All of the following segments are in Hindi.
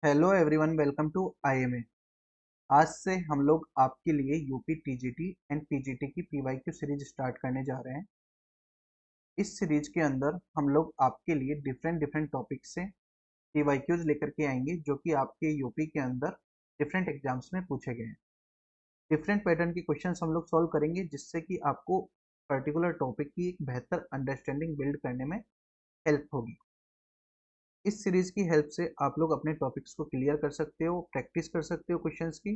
Hello everyone, welcome to IMA. आज से हम लोग आपके लिए यूपी टीजीटी एंड पीजीटी की पीवाईक्यू सीरीज स्टार्ट करने जा रहे हैं। इस सीरीज के अंदर हम लोग आपके लिए डिफरेंट डिफरेंट टॉपिक से पीवाईक्यूज लेकर के आएंगे जो कि आपके यूपी के अंदर डिफरेंट एग्जाम्स में पूछे गए हैं। डिफरेंट पैटर्न के क्वेश्चंस हम लोग सॉल्व करेंगे जिससे कि आपको पर्टिकुलर टॉपिक की एक बेहतर अंडरस्टैंडिंग बिल्ड करने में हेल्प होगी। इस सीरीज की हेल्प से आप लोग अपने टॉपिक्स को क्लियर कर सकते हो, प्रैक्टिस कर सकते हो क्वेश्चंस की।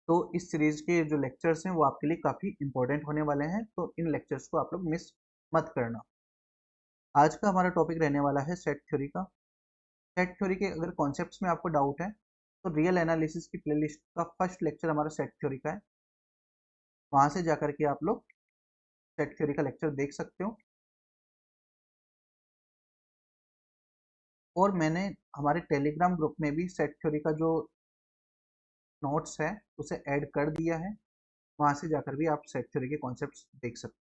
तो इस सीरीज के जो लेक्चर्स हैं वो आपके लिए काफ़ी इंपॉर्टेंट होने वाले हैं, तो इन लेक्चर्स को आप लोग मिस मत करना। आज का हमारा टॉपिक रहने वाला है सेट थ्योरी का। सेट थ्योरी के अगर कॉन्सेप्ट्स में आपको डाउट है तो रियल एनालिसिस की प्लेलिस्ट का फर्स्ट लेक्चर हमारा सेट थ्योरी का है, वहाँ से जाकर के आप लोग सेट थ्योरी का लेक्चर देख सकते हो। और मैंने हमारे टेलीग्राम ग्रुप में भी सेट थ्योरी का जो नोट्स है उसे ऐड कर दिया है, वहाँ से जाकर भी आप सेट थ्योरी के कॉन्सेप्ट्स देख सकते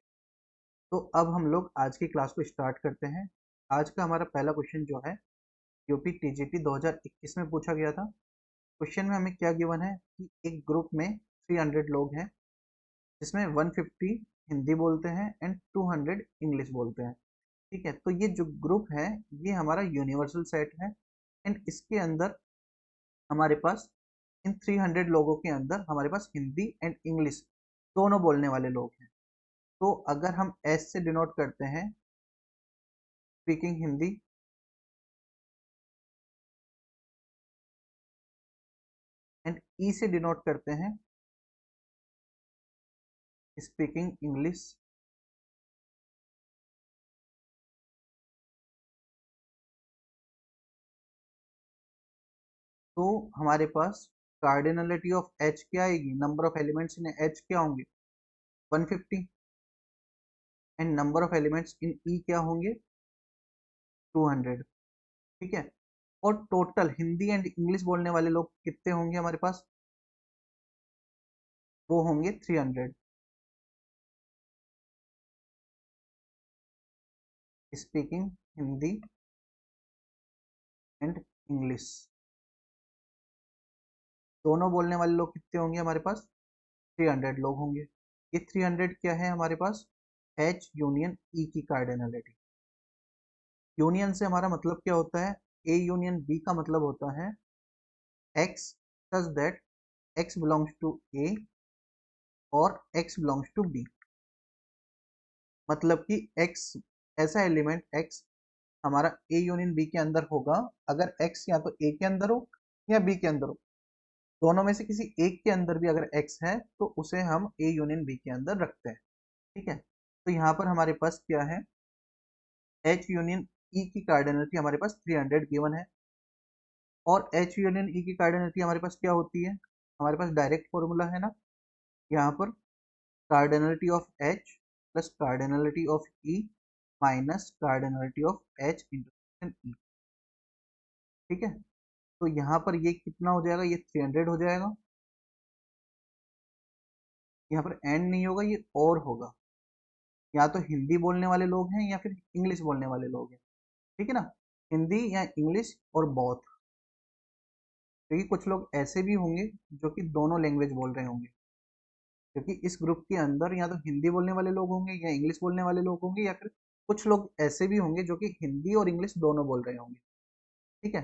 हो। तो अब हम लोग आज की क्लास को स्टार्ट करते हैं। आज का हमारा पहला क्वेश्चन जो है यूपी टीजीटी 2021 में पूछा गया था। क्वेश्चन में हमें क्या गिवन है कि एक ग्रुप में 300 लोग हैं जिसमें 150 हिंदी बोलते हैं एंड 200 इंग्लिश बोलते हैं। ठीक है, तो ये जो ग्रुप है ये हमारा यूनिवर्सल सेट है एंड इसके अंदर हमारे पास इन 300 लोगों के अंदर हमारे पास हिंदी एंड इंग्लिश दोनों बोलने वाले लोग हैं। तो अगर हम एस से डिनोट करते हैं स्पीकिंग हिंदी एंड ई से डिनोट करते हैं स्पीकिंग इंग्लिश, तो हमारे पास कार्डिनलिटी ऑफ एच क्या आएगी, number of elements in H क्या होंगे 150 and number of elements in E क्या होंगे 200। ठीक है, और टोटल हिंदी एंड इंग्लिश बोलने वाले लोग कितने होंगे हमारे पास, वो होंगे 300। स्पीकिंग हिंदी एंड इंग्लिश दोनों बोलने वाले लोग कितने होंगे हमारे पास 300 लोग होंगे। ये 300 क्या है हमारे पास एच यूनियन ई की कार्डिनलिटी। यूनियन से हमारा मतलब क्या होता है, ए यूनियन बी का मतलब होता है x such that x belongs to A और एक्स बिलोंग्स टू बी। मतलब कि एक्स ऐसा एलिमेंट एक्स हमारा ए यूनियन बी के अंदर होगा अगर एक्स या तो ए के अंदर हो या बी के अंदर हो। दोनों में से किसी एक के अंदर भी अगर एक्स है तो उसे हम ए यूनियन बी के अंदर रखते हैं। ठीक है, तो यहाँ पर हमारे पास क्या है एच यूनियन ई की कार्डिनलिटी हमारे पास 300 गिवन है। और एच यूनियन ई की कार्डिनलिटी हमारे पास क्या होती है, हमारे पास डायरेक्ट फॉर्मूला है ना, यहाँ पर cardinality of H plus cardinality of E minus cardinality of H intersection ई। ठीक है, तो यहाँ पर ये कितना हो जाएगा, ये 300 हो जाएगा। यहाँ पर एंड नहीं होगा, ये और होगा, या तो हिंदी बोलने वाले लोग हैं या फिर इंग्लिश बोलने वाले लोग हैं। ठीक है ना, हिंदी या इंग्लिश और बोथ, क्योंकि कुछ लोग ऐसे भी होंगे जो कि दोनों लैंग्वेज बोल रहे होंगे, क्योंकि इस ग्रुप के अंदर या तो हिंदी बोलने वाले लोग होंगे या इंग्लिश बोलने वाले लोग होंगे या फिर कुछ लोग ऐसे भी होंगे जो कि हिंदी और इंग्लिश दोनों बोल रहे होंगे। ठीक है,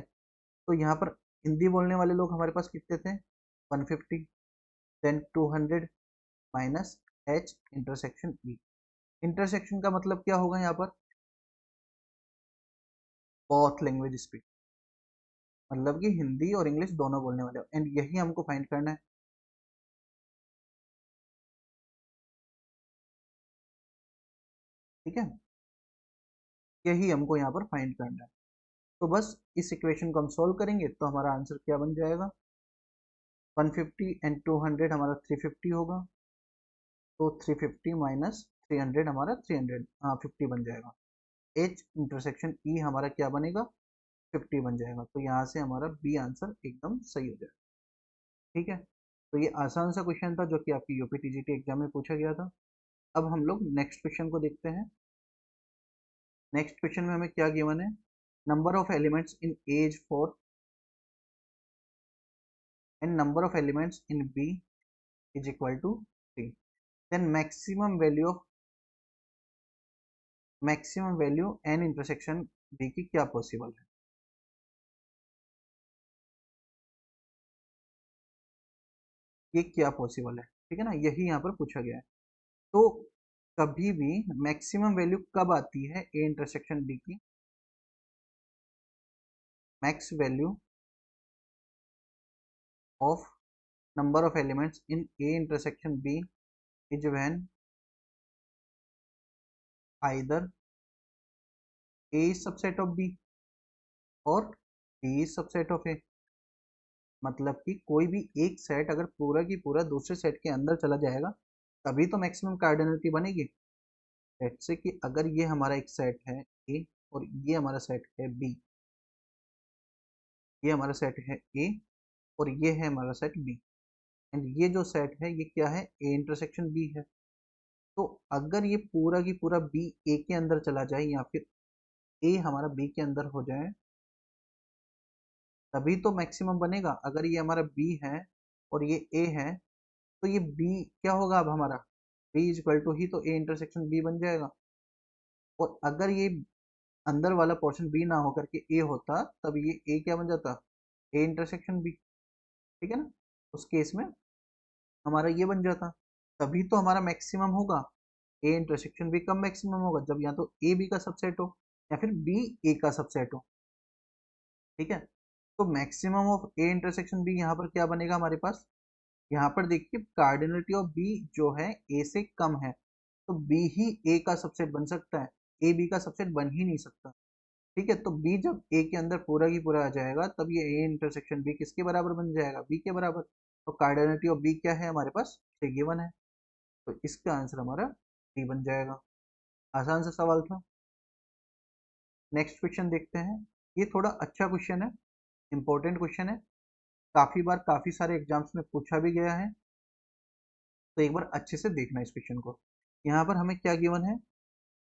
तो यहाँ पर हिंदी बोलने वाले लोग हमारे पास कितने थे 150 then 200 minus H intersection E. Intersection का मतलब क्या होगा यहाँ पर बोथ लैंग्वेज स्पीक, मतलब कि हिंदी और इंग्लिश दोनों बोलने वाले एंड यही हमको फाइंड करना है। ठीक है, यही हमको यहाँ पर फाइंड करना है। तो बस इस इक्वेशन को हम सोल्व करेंगे तो हमारा आंसर क्या बन जाएगा 150 एंड 200 हमारा 350 होगा, तो 350 माइनस 300 हमारा 300 50 बन जाएगा। एच इंटरसेक्शन ई हमारा क्या बनेगा 50 बन जाएगा, तो यहाँ से हमारा बी आंसर एकदम सही हो जाएगा। ठीक है, तो ये आसान सा क्वेश्चन था जो कि आपकी यूपी टीजीटी एग्जाम में पूछा गया था। अब हम लोग नेक्स्ट क्वेश्चन को देखते हैं। नेक्स्ट क्वेश्चन में हमें क्या गिवन है, number of elements in as four and number of elements in B is equal to 3, then maximum value n intersection B की क्या पॉसिबल है? ये क्या पॉसिबल है, ठीक है ना, यही यहाँ पर पूछा गया है। तो कभी भी मैक्सिमम वैल्यू कब आती है ए इंटरसेक्शन बी की? Max value of number of elements in A intersection B is when either A is subset of B और B is subset of A. मतलब कि कोई भी एक सेट अगर पूरा की पूरा दूसरे सेट के अंदर चला जाएगा तभी तो मैक्सिमम कार्डिनलिटी बनेगी। लेट्स से कि अगर ये हमारा एक सेट है ए और ये हमारा सेट है बी, ये हमारा सेट है ए और ये है हमारा सेट बी, एंड ये जो सेट है ये क्या है, ए इंटरसेक्शन बी है। तो अगर ये पूरा की पूरा बी ए के अंदर चला जाए या फिर ए हमारा बी के अंदर हो जाए तभी तो मैक्सिमम बनेगा। अगर ये हमारा बी है और ये ए है तो ये बी क्या होगा, अब हमारा बी इज इक्वल टू ही तो ए इंटरसेक्शन बी बन जाएगा। और अगर ये अंदर वाला पोर्शन बी ना होकर के ए होता तब ये ए क्या बन जाता, ए इंटरसेक्शन बी, ठीक है ना। उस केस में हमारा ये बन जाता, तभी तो हमारा मैक्सिमम होगा। ए इंटरसेक्शन बी कब मैक्सिमम होगा, जब या तो ए बी का सबसेट हो या फिर बी ए का सबसेट हो, ठीक है। तो maximum of A intersection B यहाँ पर क्या बनेगा हमारे पास, यहाँ पर देखिए कार्डिनलिटी ऑफ बी जो है ए से कम है तो बी ही ए का सबसेट बन सकता है, ए बी का सबसेट बन ही नहीं सकता, ठीक है। तो बी जब ए के अंदर पूरा की पूरा आ जाएगा तब ये ए इंटरसेक्शन बी किसके बराबर बन जाएगा, बी के बराबर। तो कार्डिनलिटी ऑफ बी क्या है हमारे पास, 6 गिवन है, तो इसका आंसर हमारा डी बन जाएगा। आसान सा सवाल था। नेक्स्ट क्वेश्चन देखते हैं। ये थोड़ा अच्छा क्वेश्चन है, इंपॉर्टेंट क्वेश्चन है, काफी बार काफी सारे एग्जाम्स में पूछा भी गया है, तो एक बार अच्छे से देखना इस क्वेश्चन को। यहाँ पर हमें क्या गिवन है,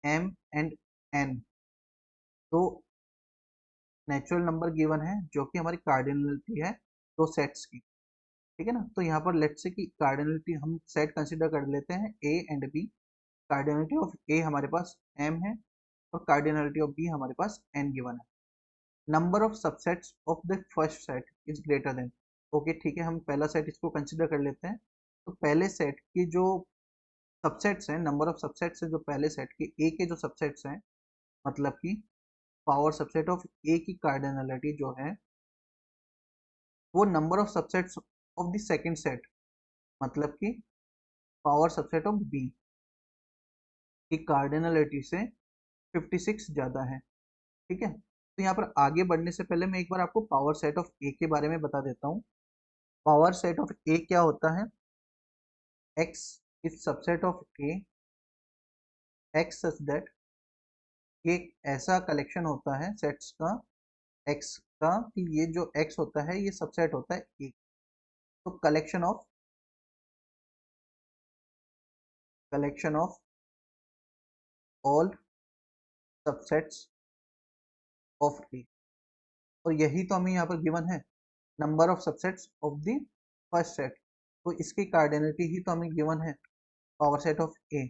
एम एंड एन, तो नेचुरल नंबर गिवन है जो कि हमारी कार्डिनलिटी है दो सेट्स की, ठीक है ना। तो यहाँ पर लेट्स से कि कार्डिनलिटी हम सेट कंसीडर कर लेते हैं A and B. Cardinality of A हमारे पास एम है और कार्डिनलिटी ऑफ बी हमारे पास एन गिवन है। Number of subsets of the first set is greater than, okay ठीक है, हम पहला सेट इसको कंसीडर कर लेते हैं। तो पहले सेट की जो सबसेट्स हैं, नंबर ऑफ सबसेट्स हैं जो पहले सेट के ए के जो सबसेट्स हैं, मतलब कि पावर सबसेट ऑफ ए की कार्डिनलिटी जो है वो number of subsets of the second set, मतलब कि पावर सबसेट ऑफ बी की कार्डिनलिटी से 56 ज़्यादा है, ठीक है। तो यहाँ पर आगे बढ़ने से पहले मैं एक बार आपको पावर सेट ऑफ ए के बारे में बता देता हूँ। पावर सेट ऑफ ए क्या होता है, x is subset of A, x such that ये एक ऐसा कलेक्शन होता है सेट्स का एक्स का कि ये जो एक्स होता है ये सबसेट होता है ए। तो collection of all subsets of A, और यही तो हमें यहाँ पर गिवन है, number of subsets of the first set. तो इसकी कार्डिनलिटी ही तो हमें गिवन है, पावर सेट ऑफ ए,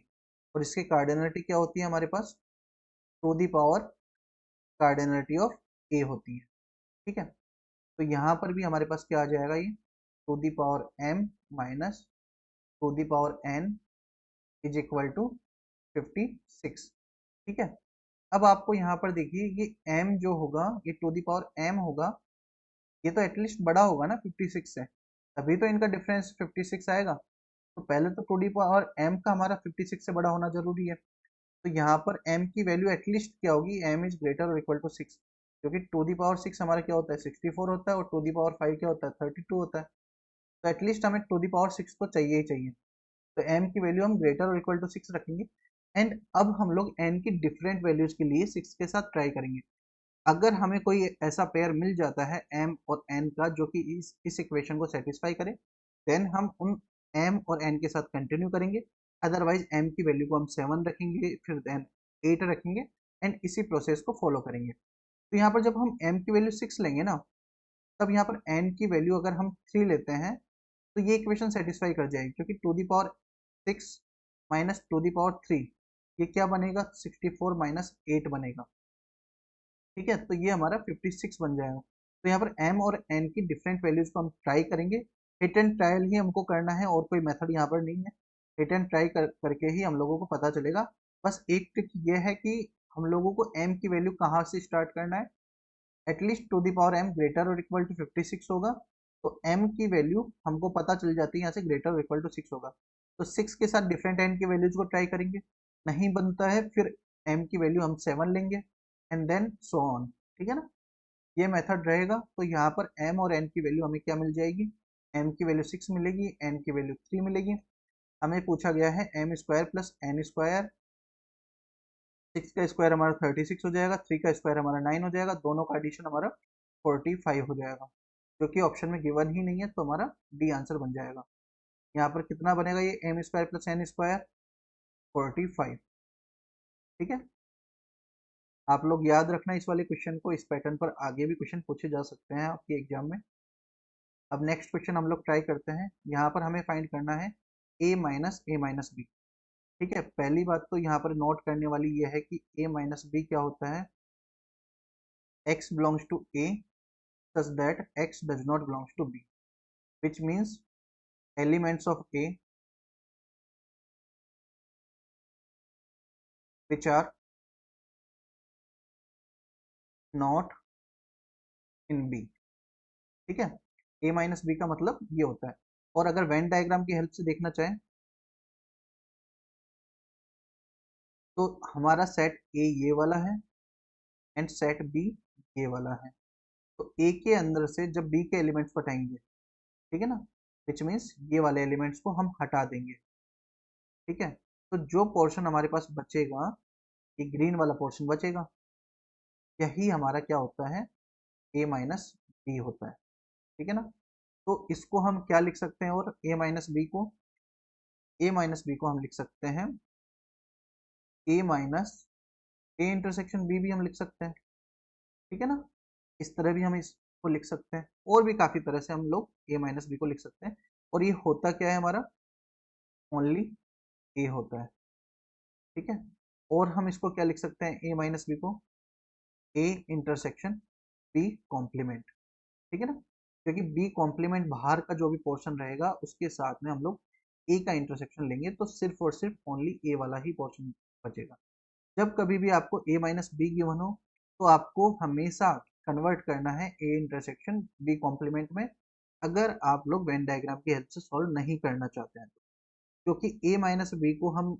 और इसकी कार्डिनलिटी क्या होती है हमारे पास, to the power cardinality of A होती है, ठीक है। तो यहाँ पर भी हमारे पास क्या आ जाएगा, ये two the power M minus two the power N is equal to 56, ठीक है। अब आपको यहाँ पर देखिए ये m जो होगा ये टू दी पावर m होगा, ये तो एटलीस्ट बड़ा होगा ना 56 से, तभी तो इनका डिफरेंस 56 आएगा। तो पहले तो टू डी पावर m का हमारा 56 से बड़ा होना जरूरी है। तो यहाँ पर m की वैल्यू एटलीस्ट क्या होगी, m इज ग्रेटर और इक्वल टू 6, क्योंकि टू दी पावर 6 हमारा क्या होता है 64 होता है और टू दी पावर 5 क्या होता है 32 होता है। तो एटलीस्ट हमें टू दी पावर 6 तो चाहिए ही चाहिए। तो m की वैल्यू हम ग्रेटर और इक्वल टू 6 रखेंगे। एंड अब हम लोग n की डिफरेंट वैल्यूज के लिए 6 के साथ ट्राई करेंगे। अगर हमें कोई ऐसा पेयर मिल जाता है m और n का जो कि इस इक्वेशन को सेटिस्फाई करे, देन हम उन m और n के साथ कंटिन्यू करेंगे। अदरवाइज m की वैल्यू को हम 7 रखेंगे, फिर देन 8 रखेंगे एंड इसी प्रोसेस को फॉलो करेंगे। तो यहाँ पर जब हम m की वैल्यू 6 लेंगे ना तब यहाँ पर n की वैल्यू अगर हम 3 लेते हैं तो ये इक्वेशन सेटिस्फाई कर जाएगी, क्योंकि two the power 6 minus two the power 3 ये क्या बनेगा, 64 माइनस 8 बनेगा। ठीक है, तो ये हमारा 56 बन जाएगा। तो यहाँ पर m और n की डिफरेंट वैल्यूज को हम ट्राई करेंगे। हिट एंड ट्रायल ही हमको करना है, और कोई मेथड यहाँ पर नहीं है। हिट एंड ट्राई करके ही हम लोगों को पता चलेगा। बस एक ट्रिक ये है कि हम लोगों को m की वैल्यू कहाँ से स्टार्ट करना है। At least two the power m greater और इक्वल टू 56 होगा, तो m की वैल्यू हमको पता चल जाती है यहाँ से, ग्रेटर और इक्वल टू 6 होगा। तो 6 के साथ डिफरेंट n की वैल्यूज को ट्राई करेंगे, नहीं बनता है फिर m की वैल्यू हम 7 लेंगे, एंड देन सो ऑन। ठीक है ना, ये मेथड रहेगा। तो यहाँ पर m और n की वैल्यू हमें क्या मिल जाएगी, m की वैल्यू 6 मिलेगी, n की वैल्यू 3 मिलेगी। हमें पूछा गया है m square plus n square. 6 का स्क्वायर हमारा 36 हो जाएगा, 3 का स्क्वायर हमारा 9 हो जाएगा, दोनों का एडिशन हमारा 45 हो जाएगा, जो कि ऑप्शन में गिवन ही नहीं है, तो हमारा डी आंसर बन जाएगा। यहाँ पर कितना बनेगा, ये m square plus n square 45। ठीक है, आप लोग याद रखना इस वाले क्वेश्चन को, इस पैटर्न पर आगे भी क्वेश्चन पूछे जा सकते हैं आपके एग्जाम में। अब नेक्स्ट क्वेश्चन हम लोग ट्राई करते हैं। यहाँ पर हमें फाइंड करना है a माइनस बी। ठीक है, पहली बात तो यहाँ पर नोट करने वाली ये है कि a माइनस बी क्या होता है, x belongs to a such that x does not belongs to b, which means elements of a which are not in b। ठीक है, a माइनस बी का मतलब ये होता है। और अगर वेन डायग्राम की हेल्प से देखना चाहें तो हमारा सेट ए ये वाला है एंड सेट बी ये वाला है। तो ए के अंदर से जब बी के एलिमेंट्स को हटाएंगे, ठीक है ना, विच मीन्स ये वाले एलिमेंट्स को हम हटा देंगे। ठीक है, तो जो पोर्शन हमारे पास बचेगा, ये ग्रीन वाला पोर्शन बचेगा, यही हमारा क्या होता है, ए माइनस बी होता है। ठीक है ना, तो इसको हम क्या लिख सकते हैं, और ए माइनस बी को हम लिख सकते हैं ए माइनस ए इंटरसेक्शन बी भी हम लिख सकते हैं। ठीक है ना, इस तरह भी हम इसको लिख सकते हैं, और भी काफी तरह से हम लोग ए माइनस बी को लिख सकते हैं। और ये होता क्या है, हमारा ओनली ए होता है। ठीक है, और हम इसको क्या लिख सकते हैं, ए माइनस बी को ए इंटरसेक्शन बी कॉम्प्लीमेंट। ठीक है ना, क्योंकि बी कॉम्प्लीमेंट बाहर का जो भी पोर्शन रहेगा उसके साथ में हम लोग ए का इंटरसेक्शन लेंगे, तो सिर्फ और सिर्फ ओनली ए वाला ही पोर्शन बचेगा। जब कभी भी आपको ए माइनस बी गिवन हो, तो आपको हमेशा कन्वर्ट करना है ए इंटरसेक्शन बी कॉम्प्लीमेंट में, अगर आप लोग वेन डायग्राम की हेल्प से सॉल्व नहीं करना चाहते हैं तो। क्योंकि ए माइनस बी को हम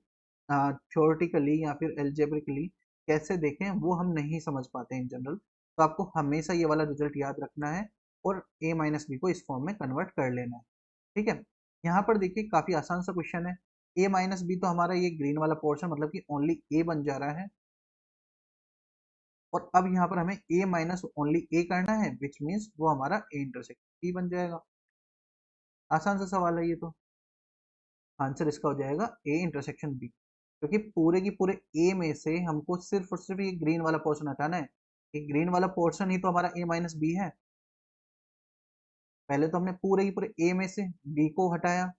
थ्योरेटिकली या फिर एल्जेब्रिकली कैसे देखें वो हम नहीं समझ पाते इन जनरल। तो आपको हमेशा ये वाला रिजल्ट याद रखना है और ए माइनस बी को इस फॉर्म में कन्वर्ट कर लेना है। ठीक है, यहाँ पर देखिए काफी आसान सा क्वेश्चन है। ए माइनस बी तो हमारा ये ग्रीन वाला पोर्शन मतलब कि ओनली ए बन जा रहा है, और अब यहाँ पर हमें ए माइनस ओनली ए करना है, विच मीन्स वो हमारा ए इंटरसेक्शन बी बन जाएगा। आसान सा सवाल है ये तो। आंसर इसका हो जाएगा ए इंटरसेक्शन बी, क्योंकि पूरे की पूरे ए में से हमको सिर्फ और सिर्फ ये ग्रीन वाला पोर्शन हटाना है। ये ग्रीन वाला पोर्शन ही तो हमारा ए माइनस बी है। पहले तो हमने पूरे की पूरे ए में से बी को हटाया,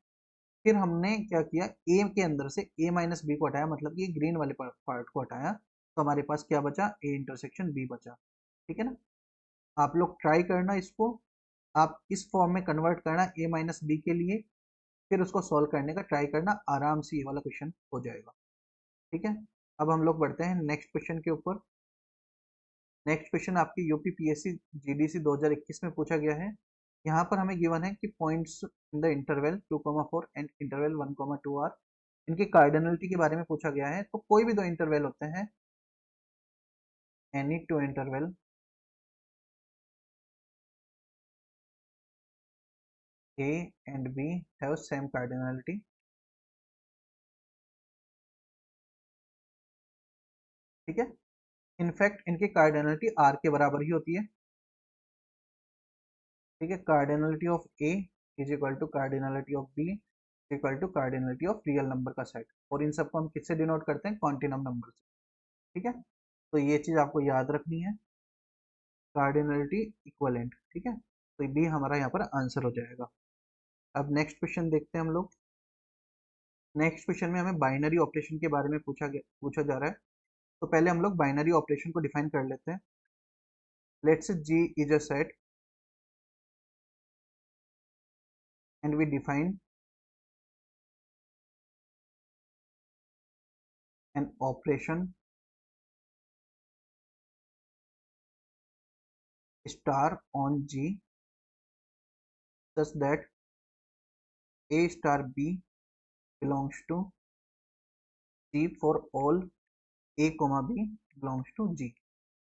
फिर हमने क्या किया, ए के अंदर से ए माइनस बी को हटाया, मतलब कि ग्रीन वाले पार्ट को हटाया, तो हमारे पास क्या बचा, ए इंटरसेक्शन बी बचा। ठीक है ना, आप लोग ट्राई करना इसको, आप इस फॉर्म में कन्वर्ट करना ए माइनस बी के लिए, फिर उसको सॉल्व करने का ट्राई करना, आराम से ये वाला क्वेश्चन हो जाएगा। ठीक है, अब हम लोग बढ़ते हैं नेक्स्ट क्वेश्चन के ऊपर। नेक्स्ट क्वेश्चन आपकी यूपी पीएससी जीडीसी 2021 में पूछा गया है। यहाँ पर हमें गिवन है कि points in the interval 2,4 and interval 1,2 are, इनके कार्डिनलिटी के बारे में पूछा गया है। तो कोई भी दो इंटरवल होते हैं, any two interval A and B have same cardinality. ठीक है, इनफैक्ट इनकी कार्डिनलिटी आर के बराबर ही होती है। ठीक है, cardinality of A is equal to cardinality of B equal to cardinality of real number का सेट, और इन सबको हम किससे डिनोट करते हैं, कॉन्टिनम नंबर से। ठीक है, तो ये चीज आपको याद रखनी है, कार्डिनलिटी इक्वलेंट। ठीक है, तो बी हमारा यहाँ पर आंसर हो जाएगा। अब नेक्स्ट क्वेश्चन देखते हैं हम लोग। नेक्स्ट क्वेश्चन में हमें बाइनरी ऑपरेशन के बारे में पूछा जा रहा है। तो पहले हम लोग बाइनरी ऑपरेशन को डिफाइन कर लेते हैं। Let's say G is a set and we define an operation star on G such that a star b belongs to g for all a comma b belongs to g।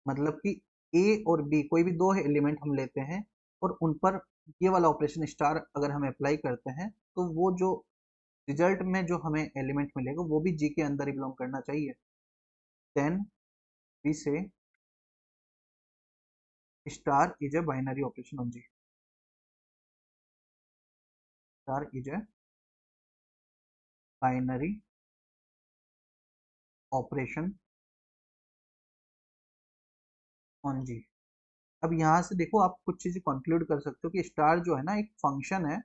मतलब कि a और b कोई भी दो एलिमेंट हम लेते हैं और उन पर ये वाला ऑपरेशन स्टार अगर हम अप्लाई करते हैं तो वो जो रिजल्ट में जो हमें एलिमेंट मिलेगा वो भी जी के अंदर ही बिलोंग करना चाहिए। Then we say star is a binary operation on G. Star is a binary operation on G. अब यहाँ से देखो आप कुछ चीजें कंक्लूड कर सकते हो कि स्टार जो है ना एक फंक्शन है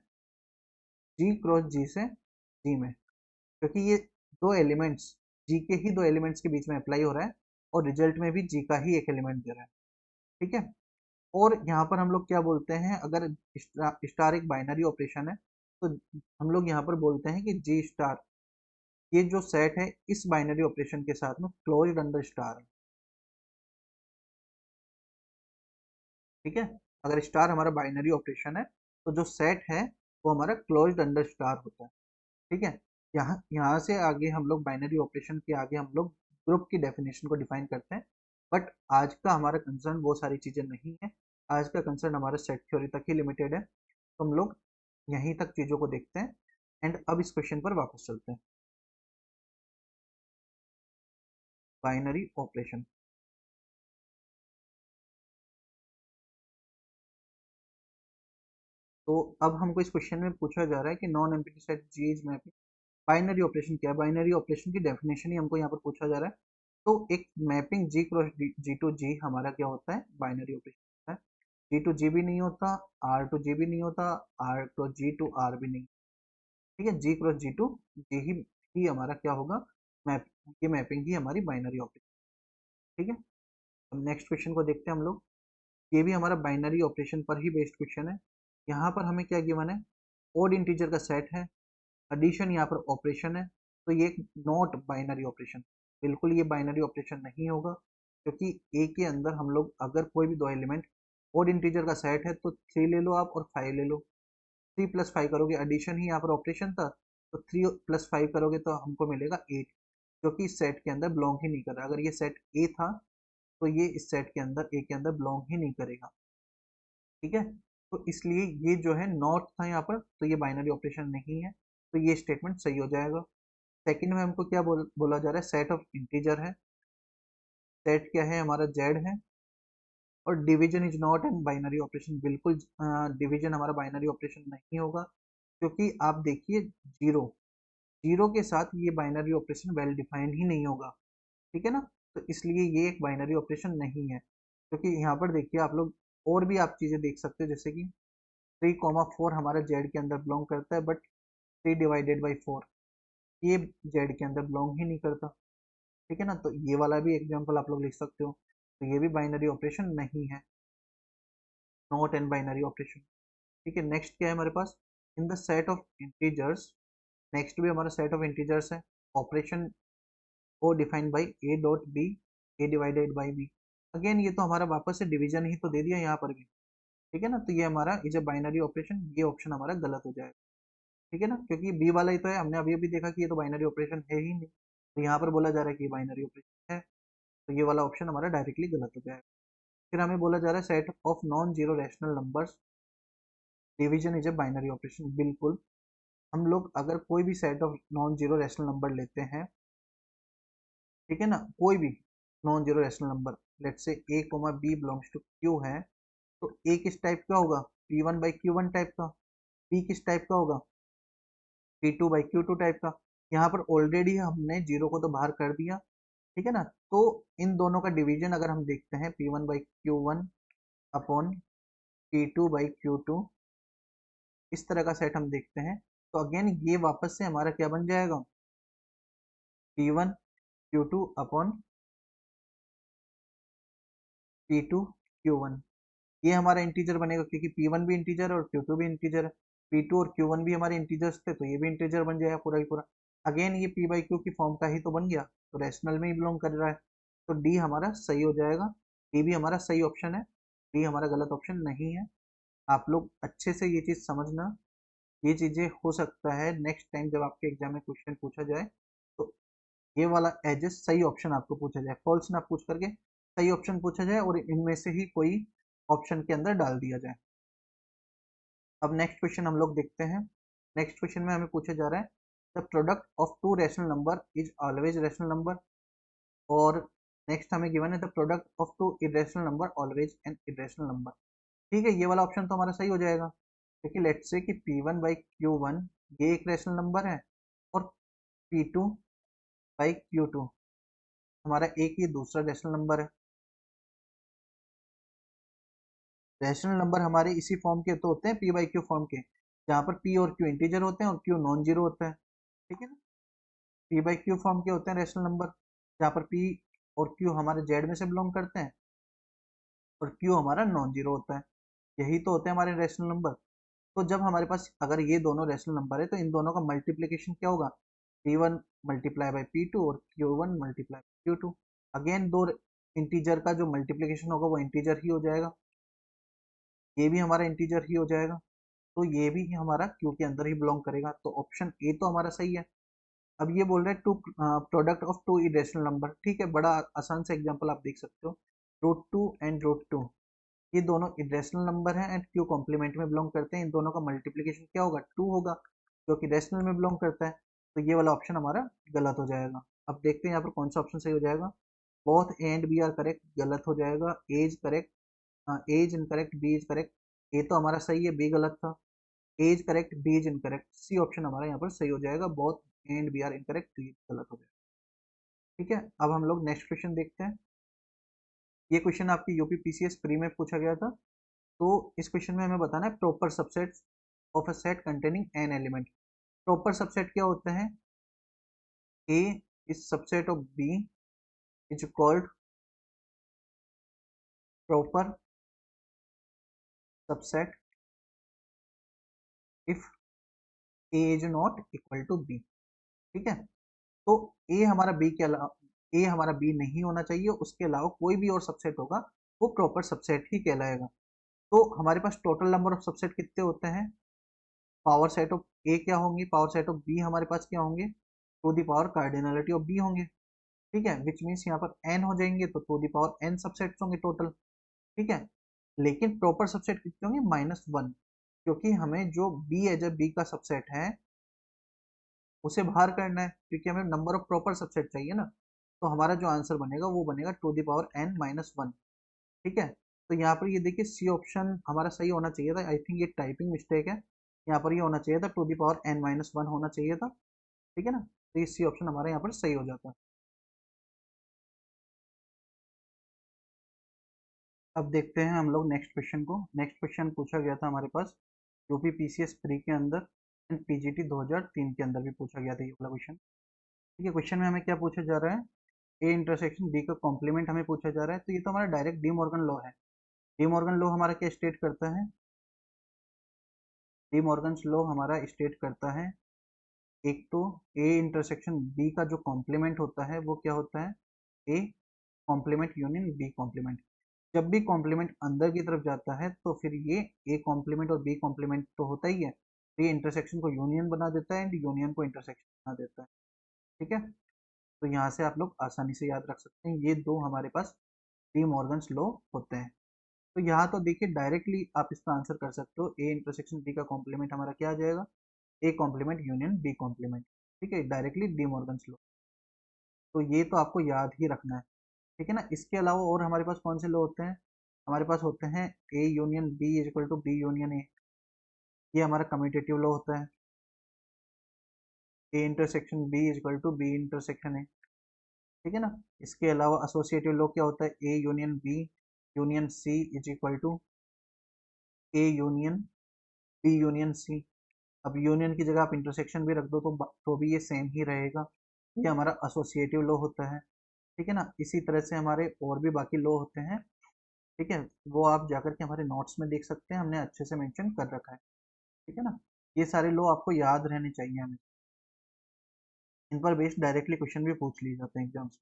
जी क्रॉस जी से जी में, क्योंकि ये दो एलिमेंट्स जी के ही दो एलिमेंट्स के बीच में अप्लाई हो रहा है और रिजल्ट में भी जी का ही एक एलिमेंट दे रहा है। ठीक है। और यहाँ पर हम लोग क्या बोलते हैं, अगर स्टार एक बाइनरी ऑपरेशन है तो हम लोग यहाँ पर बोलते हैं कि जी स्टार ये जो सेट है इस बाइनरी ऑपरेशन के साथ में क्लोज्ड अंडर स्टार है। ठीक है। अगर स्टार हमारा बाइनरी ऑपरेशन है तो जो सेट है वो हमारा क्लोज्ड अंडर स्टार होता है। ठीक है। यहाँ यहाँ से आगे हम लोग बाइनरी ऑपरेशन के आगे हम लोग ग्रुप की डेफिनेशन को डिफाइन करते हैं। बट आज का हमारा कंसर्न वो सारी चीज़ें नहीं है। आज का कंसर्न हमारा सेट थ्योरी तक ही लिमिटेड है, तो हम लोग यहीं तक चीज़ों को देखते हैं। एंड अब इस क्वेश्चन पर वापस चलते हैं। Binary operation. तो अब हमको इस क्वेश्चन में पूछा जा रहा है कि non empty set G is mapping. Binary operation क्या है, बाइनरी ऑपरेशन की डेफिनेशन ही हमको यहाँ पर पूछा जा रहा है। तो एक mapping G cross G to G हमारा क्या होता है, बाइनरी ऑपरेशन होता है। जी टू जी भी नहीं होता, आर टू जी भी नहीं होता, R cross G to R भी नहीं। ठीक है। जी क्रॉस जी टू जी ही हमारा क्या होगा, मैप। ये मैपिंग ही हमारी बाइनरी ऑपरेशन। ठीक है। अब नेक्स्ट क्वेश्चन को देखते हैं हम लोग। ये भी हमारा बाइनरी ऑपरेशन पर ही बेस्ड क्वेश्चन है। यहाँ पर हमें क्या गिवन है, ओड इंटीजर का सेट है, एडिशन यहाँ पर ऑपरेशन है। तो ये नॉट बाइनरी ऑपरेशन, बिल्कुल ये बाइनरी ऑपरेशन नहीं होगा, क्योंकि ए के अंदर हम लोग अगर कोई भी दो एलिमेंट ओड इंटीजर का सेट है तो 3 ले लो आप और 5 ले लो। 3 प्लस 5 करोगे, एडिशन ही यहाँ पर ऑपरेशन था, तो 3 प्लस 5 करोगे तो हमको मिलेगा 8, जो कि इस सेट के अंदर बिलोंग ही नहीं कर रहा। अगर ये सेट ए था तो ये इस सेट के अंदर ए के अंदर बिलोंग ही नहीं करेगा। ठीक है। तो इसलिए ये जो है नॉट था यहाँ पर, तो ये बाइनरी ऑपरेशन नहीं है, तो ये स्टेटमेंट सही हो जाएगा। सेकंड में हमको क्या बोला जा रहा है, सेट ऑफ इंटीजर है। सेट क्या है हमारा, जेड है। और division is not an binary operation, बिल्कुल डिवीजन हमारा बाइनरी ऑपरेशन नहीं होगा, क्योंकि आप देखिए जीरो, जीरो के साथ ये बाइनरी ऑपरेशन वेल डिफाइंड ही नहीं होगा। ठीक है ना। तो इसलिए ये एक बाइनरी ऑपरेशन नहीं है, क्योंकि यहाँ पर देखिए आप लोग और भी आप चीजें देख सकते हो, जैसे कि 3,4 हमारा जेड के अंदर बिलोंग करता है, बट 3/4 ये जेड के अंदर बिलोंग ही नहीं करता। ठीक है ना। तो ये वाला भी एग्जांपल आप लोग लिख सकते हो, तो ये भी बाइनरी ऑपरेशन नहीं है, नॉट एन बाइनरी ऑपरेशन। ठीक है। नेक्स्ट क्या है हमारे पास, in the set of integers. Next भी हमारा सेट ऑफ इंटीजर्स है, ऑपरेशन को defined by A dot B, A divided by B. Again ये तो हमारा वापस से डिवीजन ही तो दे दिया यहाँ पर भी। ठीक है ना। तो ये हमारा इज अ बाइनरी ऑपरेशन, ये ऑप्शन हमारा गलत हो जाएगा। ठीक है ना, क्योंकि बी वाला ही तो है, हमने अभी अभी देखा कि ये तो बाइनरी ऑपरेशन है ही नहीं, तो यहाँ पर बोला जा रहा है कि ये बाइनरी ऑपरेशन है, तो ये वाला ऑप्शन हमारा डायरेक्टली गलत हो जाएगा। फिर हमें बोला जा रहा है set of non zero rational numbers, division is a binary operation. बिल्कुल, हम लोग अगर कोई भी set of non zero rational number लेते हैं, ठीक है ना, कोई भी non zero rational number, let's say A comma B belongs to Q है, तो ए किस टाइप का होगा, P1/Q1 टाइप का। बी किस टाइप का होगा, P2/Q2 टाइप का। यहाँ पर ऑलरेडी हमने जीरो को तो बाहर कर दिया। ठीक है ना। तो इन दोनों का डिवीजन अगर हम देखते हैं P1/Q1 अपॉन P2/Q2, इस तरह का सेट हम देखते हैं। तो अगेन ये वापस से हमारा क्या बन जाएगा, P1/Q2 अपॉन P2/Q1। ये हमारा इंटीजर बनेगा क्योंकि P1 भी इंटीजर है और Q2 भी इंटीजर है। P2 और Q1 भी हमारे इंटीजर्स थे, तो ये भी इंटीजर बन जाएगा पूरा ही पूरा। अगेन ये P/Q की फॉर्म का ही तो बन गया, तो रैशनल में ही बिलोंग कर रहा है, तो डी हमारा सही हो जाएगा। डी भी हमारा सही ऑप्शन है, डी हमारा गलत ऑप्शन नहीं है। आप लोग अच्छे से ये चीज समझना, ये चीजें हो सकता है नेक्स्ट टाइम जब आपके एग्जाम में क्वेश्चन पूछा जाए तो ये वाला एज ए सही ऑप्शन आपको पूछा जाए, फॉल्स ना पूछ करके सही ऑप्शन पूछा जाए और इनमें से ही कोई ऑप्शन के अंदर डाल दिया जाए। अब नेक्स्ट क्वेश्चन हम लोग देखते हैं। नेक्स्ट क्वेश्चन में हमें पूछा जा रहा है the product of two rational number is always rational number, और नेक्स्ट हमें गिवन है the product of two irrational number always an irrational number. ठीक है, ये वाला ऑप्शन तो हमारा सही हो जाएगा, क्योंकि लेट्स से कि P1/Q1 ये एक रैशनल नंबर है और P2/Q2 हमारा एक ये दूसरा रैशनल नंबर है। रैशनल नंबर हमारे इसी फॉर्म के तो होते हैं, P/Q फॉर्म के, जहाँ पर P और Q इंटीजर होते हैं और Q नॉन जीरो होता है। ठीक है ना, P/Q फॉर्म के होते हैं रैशनल नंबर, जहाँ पर P और Q हमारे जेड में से बिलोंग करते हैं और Q हमारा नॉन जीरो होता है। यही तो होते हैं हमारे रैशनल नंबर। तो जब हमारे पास अगर ये दोनों रैशनल नंबर है तो इन दोनों का मल्टीप्लीकेशन क्या होगा, P1 मल्टीप्लाई बाई P2 और Q1 multiply by Q2। Again दो इंटीजर का जो मल्टीप्लीकेशन होगा वो इंटीजर ही हो जाएगा, ये भी हमारा इंटीजर ही हो जाएगा, तो ये भी हमारा क्यू के अंदर ही बिलोंग करेगा, तो ऑप्शन ए तो हमारा सही है। अब ये बोल रहे हैं two product of two irrational number. ठीक है, बड़ा आसान सा एग्जांपल आप देख सकते हो, √2 एंड √2, ये दोनों इरेशनल नंबर हैं एंड क्यू कॉम्प्लीमेंट में बिलोंग करते हैं। इन दोनों का मल्टीप्लीकेशन क्या होगा, 2 होगा, जो कि रेशनल में बिलोंग करता है, तो ये वाला ऑप्शन हमारा गलत हो जाएगा। अब देखते हैं यहाँ पर कौन सा ऑप्शन सही हो जाएगा। Both A and B are correct, गलत हो जाएगा। A's correct, A's incorrect, B is correct. A तो हमारा सही है, बी गलत था। A's correct, D is incorrect, C option हमारा यहाँ पर सही हो जाएगा। Both A and B are incorrect, D गलत हो जाएगा। ठीक है, अब हम लोग नेक्स्ट क्वेश्चन देखते हैं। ये क्वेश्चन आपकी यूपी पीसीएस प्री में पूछा गया था। तो इस क्वेश्चन में हमें बताना है proper subset of a set containing N element. Proper subset क्या होते हैं, A is subset of B is called proper subset if A is not equal to B. ठीक है, तो ए हमारा बी के अलावा, ए हमारा बी नहीं होना चाहिए, उसके अलावा कोई भी और सबसेट होगा वो प्रॉपर सबसेट ही कहलाएगा। तो हमारे पास टोटल नंबर ऑफ सबसेट कितने होते हैं, पावर सेट ऑफ ए क्या होंगी, पावर सेट ऑफ बी हमारे पास क्या होंगे, two the power cardinality of B होंगे। ठीक है, विच मीन्स यहाँ पर एन हो जाएंगे, तो two the power N subsets होंगे टोटल। ठीक है, लेकिन प्रॉपर सबसेट कितने होंगे, -1, क्योंकि हमें जो बी एज ए बी का सबसेट है उसे बाहर करना है, क्योंकि हमें नंबर ऑफ प्रॉपर सबसेट चाहिए ना। तो हमारा जो आंसर बनेगा वो बनेगा टू दी पावर n-1। ठीक है, तो यहाँ पर ये देखिए सी ऑप्शन हमारा सही होना चाहिए था, आई थिंक ये टाइपिंग मिस्टेक है, यहाँ पर ये होना चाहिए था टू दी पावर n-1 होना चाहिए था। ठीक है ना, तो ये सी ऑप्शन हमारा यहाँ पर सही हो जाता है। अब देखते हैं हम लोग नेक्स्ट क्वेश्चन को। नेक्स्ट क्वेश्चन पूछा गया था हमारे पास यूपी पीसीएस प्री के अंदर एंड पीजीटी 2003 के अंदर भी पूछा गया था ये वाला क्वेश्चन। ठीक है, क्वेश्चन में हमें क्या पूछा जा रहा है, ए इंटरसेक्शन बी का कॉम्प्लीमेंट हमें पूछा जा रहा है, तो ये तो हमारा डायरेक्ट डी मॉर्गन लॉ है। डी मॉर्गन लॉ हमारा क्या स्टेट करता है, डी मॉर्गन लॉ हमारा स्टेट करता है, एक तो ए इंटरसेक्शन बी का जो कॉम्प्लीमेंट होता है वो क्या होता है, A complement union B complement. जब भी कॉम्प्लीमेंट अंदर की तरफ जाता है तो फिर ये ए कॉम्प्लीमेंट और बी कॉम्प्लीमेंट तो होता ही है, तो ये इंटरसेक्शन को यूनियन बना देता है एंड यूनियन को इंटरसेक्शन बना देता है। ठीक है, तो यहाँ से आप लोग आसानी से याद रख सकते हैं, ये दो हमारे पास डी मॉर्गन्स लॉ होते हैं। तो यहाँ तो देखिए डायरेक्टली आप इसका आंसर कर सकते हो, ए इंटरसेक्शन बी का कॉम्प्लीमेंट हमारा क्या आ जाएगा, A complement union B complement. ठीक है, डायरेक्टली डी मॉर्गन्स लॉ, तो ये तो आपको याद ही रखना है। ठीक है ना, इसके अलावा और हमारे पास कौन से लॉ होते हैं, हमारे पास होते हैं A union B is equal to B union A, ये हमारा कम्यूटेटिव लॉ होता है। A intersection B is equal to B intersection A. ठीक है ना, इसके अलावा एसोसिएटिव लॉ क्या होता है, A union B union C is equal to A union B union C. अब यूनियन की जगह आप इंटरसेक्शन भी रख दो तो भी ये सेम ही रहेगा। ये हमारा एसोसिएटिव लॉ होता है। ठीक है ना। इसी तरह से हमारे और भी बाकी लॉ होते हैं। ठीक है। वो आप जाकर के हमारे नोट्स में देख सकते हैं, हमने अच्छे से मेंशन कर रखा है। ठीक है ना। ये सारे लॉ आपको याद रहने चाहिए हमें। इन पर बेस्ड डायरेक्टली क्वेश्चन भी पूछ लिए जाते हैं एग्जाम्स।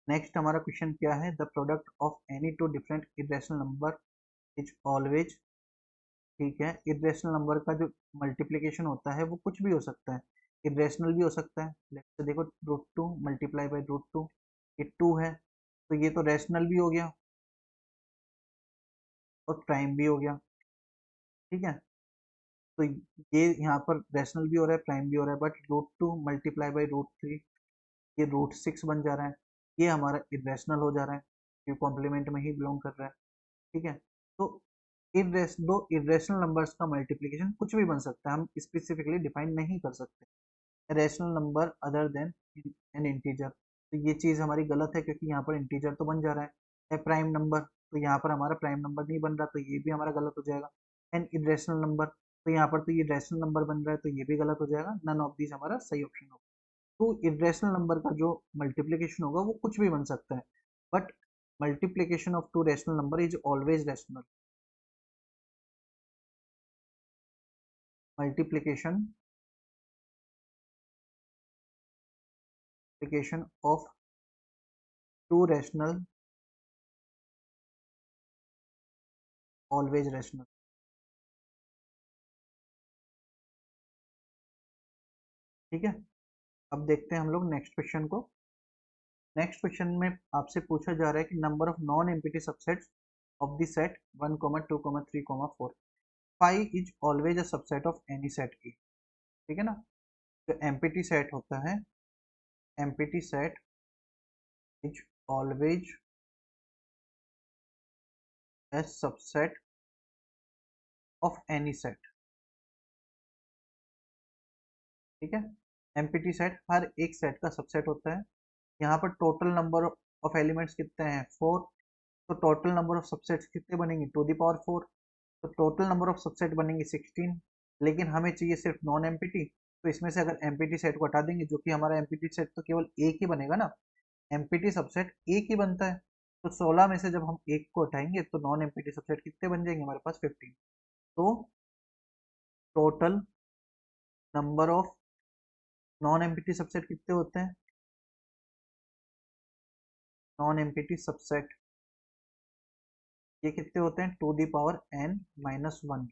नेक्स्ट हमारा क्वेश्चन क्या है, the product of any two different irrational number is always. ठीक है। इरेशनल नंबर का जो मल्टीप्लिकेशन होता है वो कुछ भी हो सकता है, इरेशनल भी हो सकता है। लेट्स से देखो √2 मल्टीप्लाई बाई √2, ये 2 है तो ये तो रैशनल भी हो गया और प्राइम भी हो गया। ठीक है। तो ये यहाँ पर रैशनल भी हो रहा है, प्राइम भी हो रहा है, बट √2 मल्टीप्लाई बाई √3 ये √6 बन जा रहा है। ये हमारा इरेशनल हो जा रहा है, ये कॉम्प्लीमेंट में ही बिलोंग कर रहा है। ठीक है। तो दो इरेशनल नंबर्स का मल्टीप्लिकेशन कुछ भी बन सकता है, हम स्पेसिफिकली डिफाइन नहीं कर सकते rational number other than N integer. तो ये चीज़ हमारी गलत है क्योंकि यहाँ पर इंटीजर तो बन जा रहा है प्राइम नंबर, तो यहाँ पर हमारा प्राइम नंबर नहीं बन रहा, तो ये भी हमारा गलत हो जाएगा। एन इरेशनल नंबर, तो यहाँ पर तो ये रैशनल नंबर बन रहा है, तो ये भी गलत हो जाएगा। नन ऑफ दीज हमारा सही ऑप्शन होगा। तो इरेशनल नंबर का जो मल्टीप्लिकेशन होगा वो कुछ भी बन सकता है, but multiplication of two rational number is always rational. Multiplication of two rational always rational. ठीक है। अब देखते हैं हम लोग नेक्स्ट क्वेश्चन को। नेक्स्ट क्वेश्चन में आपसे पूछा जा रहा है कि number of non empty subsets of the set 1, 2, 3, 4 five is always a subset of any set की। ठीक है ना। जो एम्प्टी सेट होता है, empty set is always a subset of any set। ठीक है। एम्प्टी सेट हर एक सेट का सबसेट होता है। यहाँ पर टोटल नंबर ऑफ एलिमेंट्स कितने हैं, 4। तो टोटल नंबर ऑफ सबसेट्स कितने बनेंगे, टू द पावर 4। तो टोटल नंबर ऑफ सबसेट बनेंगे 16। लेकिन हमें चाहिए सिर्फ नॉन एम्प्टी, तो इसमें से अगर एम्प्टी सेट को हटा देंगे, जो कि हमारा एम्प्टी सेट तो केवल एक ही बनेगा ना, एम्प्टी सबसेट एक ही बनता है। तो 16 में से जब हम एक को हटाएंगे तो नॉन एम्प्टी सबसेट कितने बन जाएंगे हमारे पास, 15। तो total number of non empty subset कितने होते हैं, नॉन एम्प्टी सबसेट ये कितने होते हैं, two the power n-1।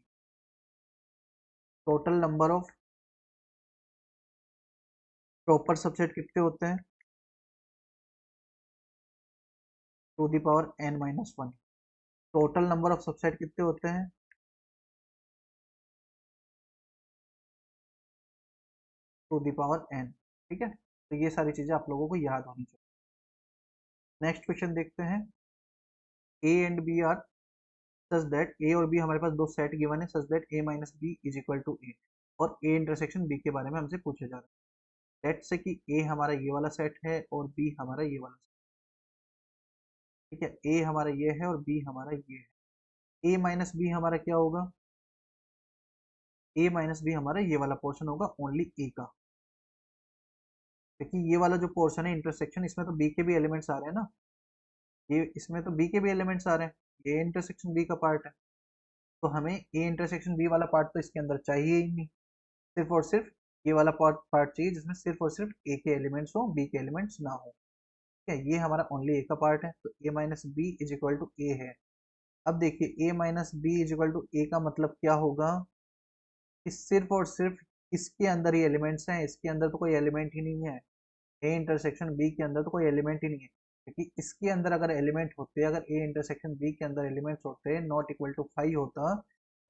Total number of proper subset कितने होते हैं, two the power n-1। Total number of subset कितने होते हैं, टू द पावर n। ठीक है। तो ये सारी चीजें आप लोगों को याद होनी चाहिए। नेक्स्ट क्वेश्चन देखते हैं। A and B are such that, A और बी हमारे पास दो सेट गिवन है, such that A minus B is equal to A, और ए इंटरसेक्शन बी के बारे में हमसे पूछे जा रहा है। लेट्स से कि ए हमारा ये वाला सेट है और बी हमारा ये वाला सेट। ठीक है। ए हमारा ये है और बी हमारा ये है। ए माइनस बी हमारा क्या होगा, ए माइनस बी हमारा ये वाला पोर्शन होगा ओनली ए का, क्योंकि ये वाला जो पोर्शन है इंटरसेक्शन, इसमें तो बी के भी एलिमेंट्स आ रहे हैं ना, ये इसमें तो बी के भी एलिमेंट्स आ रहे हैं, ये इंटरसेक्शन बी का पार्ट है। तो हमें ए इंटरसेक्शन बी वाला पार्ट तो इसके अंदर चाहिए ही नहीं, सिर्फ और सिर्फ ये वाला पार्ट पार्ट चाहिए जिसमें सिर्फ और सिर्फ ए के एलिमेंट्स हो, बी के एलिमेंट्स ना हो। ठीक है। ये हमारा ओनली ए का पार्ट है, तो A minus B is equal to A है। अब देखिए A minus B is equal to A का मतलब क्या होगा, कि सिर्फ और सिर्फ इसके अंदर ही एलिमेंट्स हैं, इसके अंदर तो कोई एलिमेंट ही नहीं है। ए इंटरसेक्शन बी के अंदर तो कोई एलिमेंट ही नहीं है, क्योंकि इसके अंदर अगर एलिमेंट होते, अगर ए इंटरसेक्शन बी के अंदर एलिमेंट्स होते नॉट इक्वल टू 5 होता,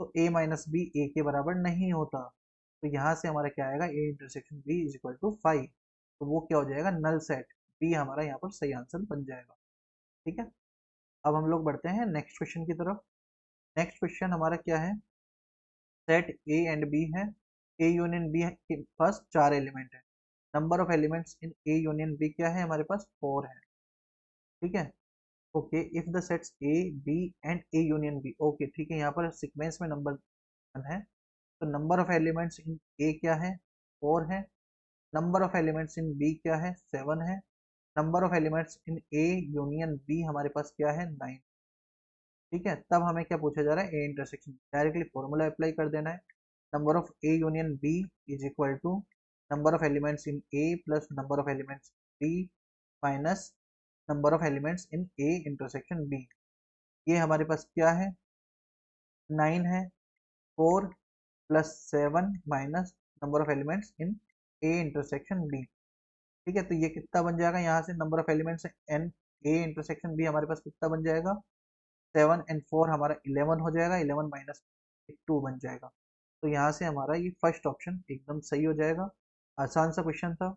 तो ए माइनस बी ए के बराबर नहीं होता। तो यहाँ से हमारा क्या आएगा, A intersection B is equal to 5, तो वो क्या हो जाएगा, नल सेट। बी हमारा यहाँ पर सही आंसर बन जाएगा। ठीक है। अब हम लोग बढ़ते हैं नेक्स्ट क्वेश्चन की तरफ। नेक्स्ट क्वेश्चन हमारा क्या है, सेट ए एंड बी है, ए यूनियन बी के पास 4 एलिमेंट है। Number of elements in A union B क्या है हमारे पास, 4 है। ठीक है। Okay, if the sets A B and A union B, okay ठीक है, यहाँ पर सीक्वेंस में नंबर 1 है, तो number of elements in A क्या है, 4 है। Number of elements in B क्या है, 7 है। Number of elements in A union B हमारे पास क्या है, 9। ठीक है, तब हमें क्या पूछा जा रहा है, A intersection, directly formula apply कर देना है। Number of A union B is equal to number of elements in A plus number of elements B minus number of elements in A intersection B. ये हमारे पास क्या है, 9 है। 4 plus 7 minus number of elements in A intersection B. ठीक है, तो ये कितना बन जाएगा, यहाँ से number of elements in A intersection B हमारे पास कितना बन जाएगा, 7 और 4 हमारा 11 हो जाएगा, 11 माइनस 2 बन जाएगा। तो यहाँ से हमारा ये फर्स्ट ऑप्शन एकदम सही हो जाएगा। आसान सा क्वेश्चन था।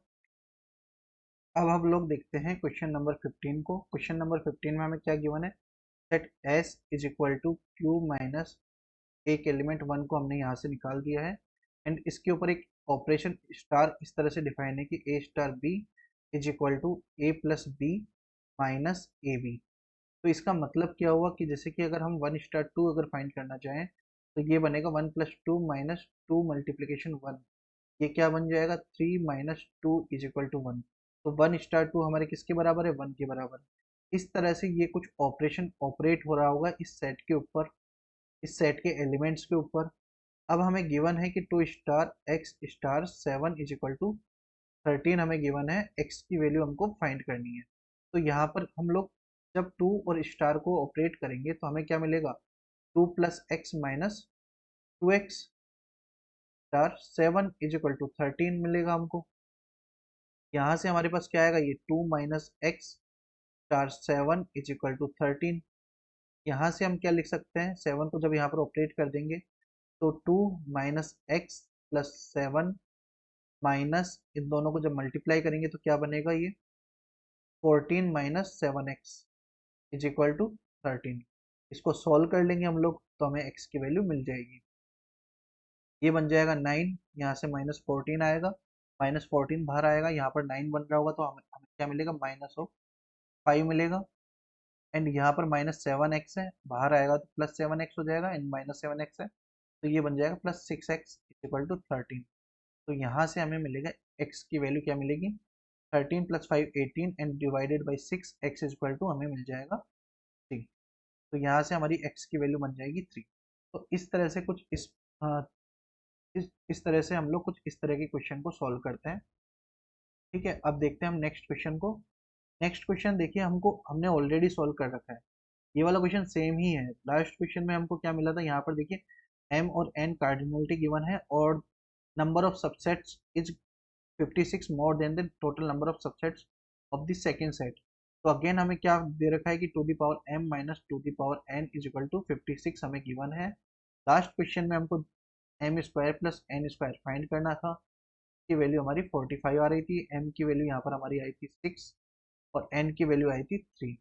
अब हम लोग देखते हैं क्वेश्चन नंबर 15 को। क्वेश्चन नंबर 15 में हमें क्या गिवन है, set S is equal to Q minus, एक एलिमेंट 1 को हमने यहाँ से निकाल दिया है, एंड इसके ऊपर एक ऑपरेशन स्टार इस तरह से डिफाइन है कि A star B is equal to A plus B minus A B. तो इसका मतलब क्या हुआ कि जैसे कि अगर हम 1:2 अगर फाइंड करना चाहें तो ये बनेगा 1+2 माइनस 2 मल्टीप्लीकेशन 1। ये क्या बन जाएगा, 3 माइनस 2 इज इक्वल टू 1। तो 1:2 हमारे किसके बराबर है, 1 के बराबर है। इस तरह से ये कुछ ऑपरेशन ऑपरेट हो रहा होगा इस सेट के ऊपर, इस सेट के एलिमेंट्स के ऊपर। अब हमें गिवन है कि 2 star X star 7 is equal to 13 हमें गिवन है, एक्स की वैल्यू हमको फाइंड करनी है। तो यहाँ पर हम लोग जब 2 और स्टार को ऑपरेट करेंगे तो हमें क्या मिलेगा, 2 plus X minus 2x star 7 is equal to 13 मिलेगा हमको। यहाँ से हमारे पास क्या आएगा, ये 2 minus X star 7 is equal to 13। यहाँ से हम क्या लिख सकते हैं, 7 को जब यहाँ पर ऑपरेट कर देंगे तो 2 माइनस एक्स प्लस 7 माइनस इन दोनों को जब मल्टीप्लाई करेंगे तो क्या बनेगा, ये 14 minus 7x is equal to 13। इसको सॉल्व कर लेंगे हम लोग तो हमें x की वैल्यू मिल जाएगी। ये बन जाएगा 9, यहाँ से माइनस 14 आएगा, माइनस 14 बाहर आएगा, यहाँ पर 9 बन रहा होगा तो हमें हमें क्या मिलेगा, -5 मिलेगा। एंड यहाँ पर -7x है, बाहर आएगा तो +7x हो जाएगा, एंड -7x है तो ये बन जाएगा +6x इक्वल टू 13। तो यहाँ से हमें मिलेगा x की वैल्यू क्या मिलेगी, 13 + 5 18 and divided by 6 x equal to हमें मिल जाएगा 3। तो यहाँ से हमारी x की वैल्यू बन जाएगी 3। तो इस तरह से कुछ इस तरह से हम लोग कुछ इस तरह के क्वेश्चन को सॉल्व करते हैं। ठीक है, अब देखते हैं हम नेक्स्ट क्वेश्चन को। नेक्स्ट क्वेश्चन देखिए, हमको हमने ऑलरेडी सॉल्व कर रखा है, ये वाला क्वेश्चन सेम ही है। लास्ट क्वेश्चन में हमको क्या मिला था, यहाँ पर देखिए m और n कार्डिनलिटी गिवन है और number of subsets is 56 more than the total number of subsets of the second set. तो अगेन हमें क्या दे रखा है कि two the power m minus two the power n is equal to 56 हमें गिवन है। लास्ट क्वेश्चन में हमको m square plus n square find करना था, की वैल्यू हमारी 45 आ रही थी, m की वैल्यू यहाँ पर हमारी आई थी 6 और n की वैल्यू आई थी 3।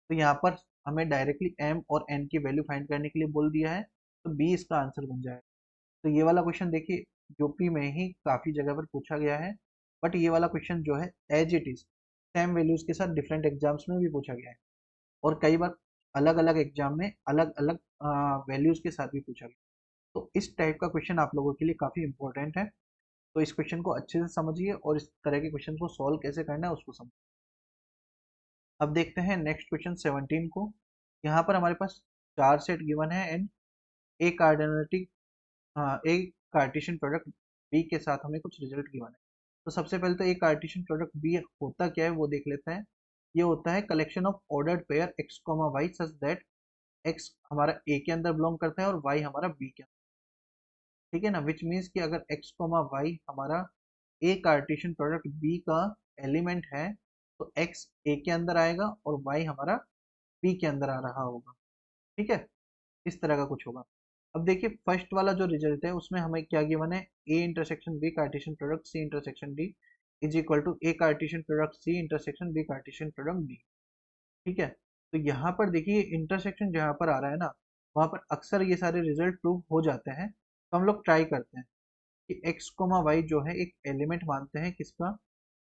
तो यहाँ पर हमें डायरेक्टली m और n की वैल्यू फाइंड करने के लिए बोल दिया है, तो b इसका आंसर बन जाएगा। तो ये वाला क्वेश्चन देखिए यूपी में ही काफ़ी जगह पर पूछा गया है, बट ये वाला क्वेश्चन जो है as it is same values के साथ डिफरेंट एग्जाम्स में भी पूछा गया है, और कई बार अलग अलग एग्जाम में अलग अलग वैल्यूज़ के साथ भी पूछा गया। तो इस टाइप का क्वेश्चन आप लोगों के लिए काफ़ी इंपॉर्टेंट है। तो इस क्वेश्चन को अच्छे से समझिए और इस तरह के क्वेश्चन को सॉल्व कैसे करना है उसको समझिए। अब देखते हैं नेक्स्ट क्वेश्चन 17 को। यहाँ पर हमारे पास 4 सेट गिवन है एंड एक कार्डिनलिटी, एक कार्टेशियन प्रोडक्ट बी के साथ हमें कुछ रिजल्ट गिवन है। तो सबसे पहले तो एक कार्टेशियन प्रोडक्ट बी होता क्या है वो देख लेते हैं। ये होता है collection of ordered pair X comma Y such that X हमारा ए के अंदर बिलोंग करता है और वाई हमारा बी के अंदर। ठीक है ना, विच मीन्स कि अगर एक्स कॉमा वाई हमारा ए कार्टेशियन प्रोडक्ट बी का एलिमेंट है तो एक्स ए के अंदर आएगा और वाई हमारा बी के अंदर आ रहा होगा। ठीक है, इस तरह का कुछ होगा। अब देखिए फर्स्ट वाला जो रिजल्ट है उसमें हमें क्या गिवन है, A intersection B Cartesian product C intersection D is equal to A Cartesian product C intersection B Cartesian product D. ठीक है, तो यहाँ पर देखिए इंटरसेक्शन जहाँ पर आ रहा है ना, वहाँ पर अक्सर ये सारे रिजल्ट प्रूव हो जाते हैं। तो हम लोग ट्राई करते हैं कि एक्स कोमा वाई जो है एक एलिमेंट मानते हैं किसका,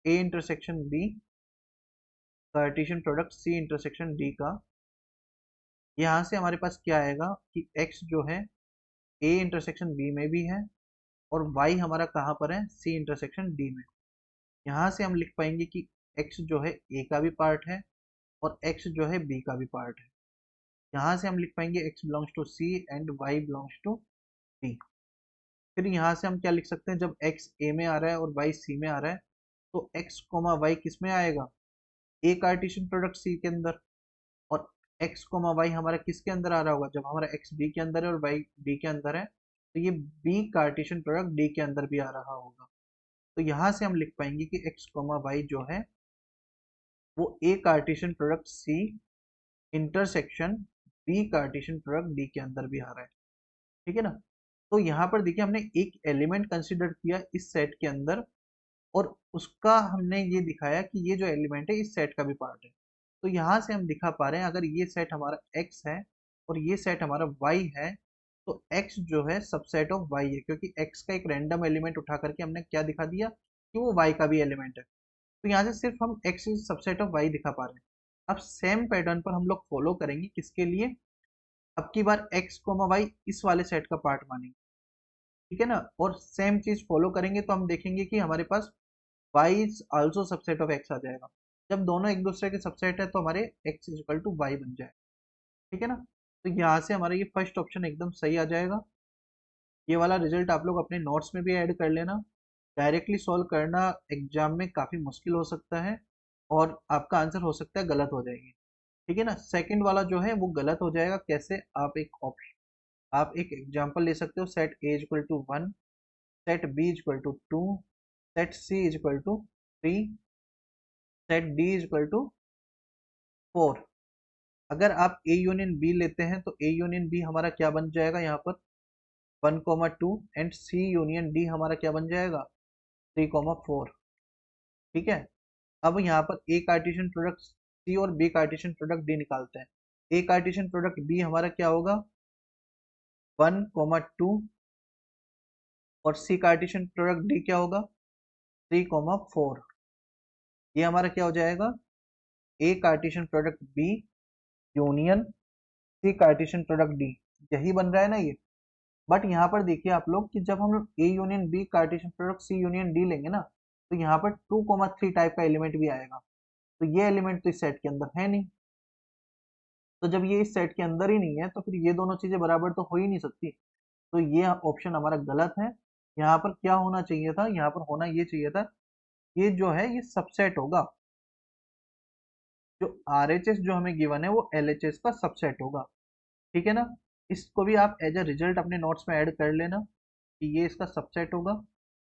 A intersection B Cartesian product C intersection D का, यहाँ से हमारे पास क्या आएगा कि x जो है a इंटरसेक्शन b में भी है और y हमारा कहाँ पर है, c इंटरसेक्शन d में। यहाँ से हम लिख पाएंगे कि x जो है a का भी पार्ट है और x जो है b का भी पार्ट है। यहाँ से हम लिख पाएंगे x belongs to c and y belongs to b। फिर यहाँ से हम क्या लिख सकते हैं, जब x a में आ रहा है और y c में आ रहा है तो x कोमा y किस में आएगा, a कार्टेशियन प्रोडक्ट c के अंदर, और x कोमा y हमारा किसके अंदर आ रहा होगा, जब हमारा x b के अंदर है और y d के अंदर है तो ये b कार्टेशियन प्रोडक्ट d के अंदर भी आ रहा होगा। तो यहाँ से हम लिख पाएंगे कि x कोमा y जो है वो a Cartesian product c intersection b Cartesian product d के अंदर भी आ रहा है। ठीक है ना। तो यहाँ पर देखिए हमने एक एलिमेंट कंसिडर किया इस सेट के अंदर और उसका हमने ये दिखाया कि ये जो एलिमेंट है इस सेट का भी पार्ट है। तो यहाँ से हम दिखा पा रहे हैं अगर ये सेट हमारा x है और ये सेट हमारा y है तो x जो है सबसेट ऑफ y है, क्योंकि x का एक रैंडम एलिमेंट उठा करके हमने क्या दिखा दिया कि वो y का भी एलिमेंट है। तो यहाँ से सिर्फ हम x is subset of y दिखा पा रहे हैं। अब सेम पैटर्न पर हम लोग फॉलो करेंगे किसके लिए, अब की बार x कोमा y इस वाले सेट का पार्ट मानेंगे। ठीक है ना, और सेम चीज फॉलो करेंगे तो हम देखेंगे कि हमारे पास y is also subset of x आ जाएगा। जब दोनों एक दूसरे के सबसेट है तो हमारे x is equal to y बन जाए। ठीक है ना। तो यहाँ से हमारा ये फर्स्ट ऑप्शन एकदम सही आ जाएगा। ये वाला रिजल्ट आप लोग अपने नोट्स में भी ऐड कर लेना। डायरेक्टली सॉल्व करना एग्जाम में काफ़ी मुश्किल हो सकता है और आपका आंसर हो सकता है गलत हो जाएगी। ठीक है ना। सेकंड वाला जो है वो गलत हो जाएगा। कैसे, आप एक एग्जांपल ले सकते हो, set A is equal to 1, set B is equal to 2, set C is equal to 3, set D is equal to 4। अगर आप ए यूनियन बी लेते हैं तो ए यूनियन बी हमारा क्या बन जाएगा यहाँ पर 1,2 एंड सी यूनियन डी हमारा क्या बन जाएगा 3,4। ठीक है। अब यहाँ पर ए कार्टेशियन प्रोडक्ट सी और बी कार्टेशियन प्रोडक्ट डी निकालते हैं। ए कार्टेशियन प्रोडक्ट बी हमारा क्या होगा 1,2 और सी कार्टेशियन प्रोडक्ट डी क्या होगा 3,4। ये हमारा क्या हो जाएगा A Cartesian product B union C cartesian product D, यही बन रहा है ना ये। बट यहाँ पर देखिए आप लोग कि जब हम लोग A union B Cartesian product C union D लेंगे ना तो यहाँ पर 2,3 टाइप का एलिमेंट भी आएगा। तो ये एलिमेंट तो इस सेट के अंदर है नहीं, तो जब ये इस सेट के अंदर ही नहीं है तो फिर ये दोनों चीजें बराबर तो हो ही नहीं सकती। तो ये ऑप्शन हमारा गलत है। यहाँ पर क्या होना चाहिए था, यहाँ पर होना ये चाहिए था ये जो है ये सबसेट होगा, जो RHS जो हमें गिवन है वो LHS का सबसेट होगा। ठीक है ना। इसको भी आप एज अ रिजल्ट अपने नोट्स में ऐड कर लेना कि ये इसका सबसेट होगा।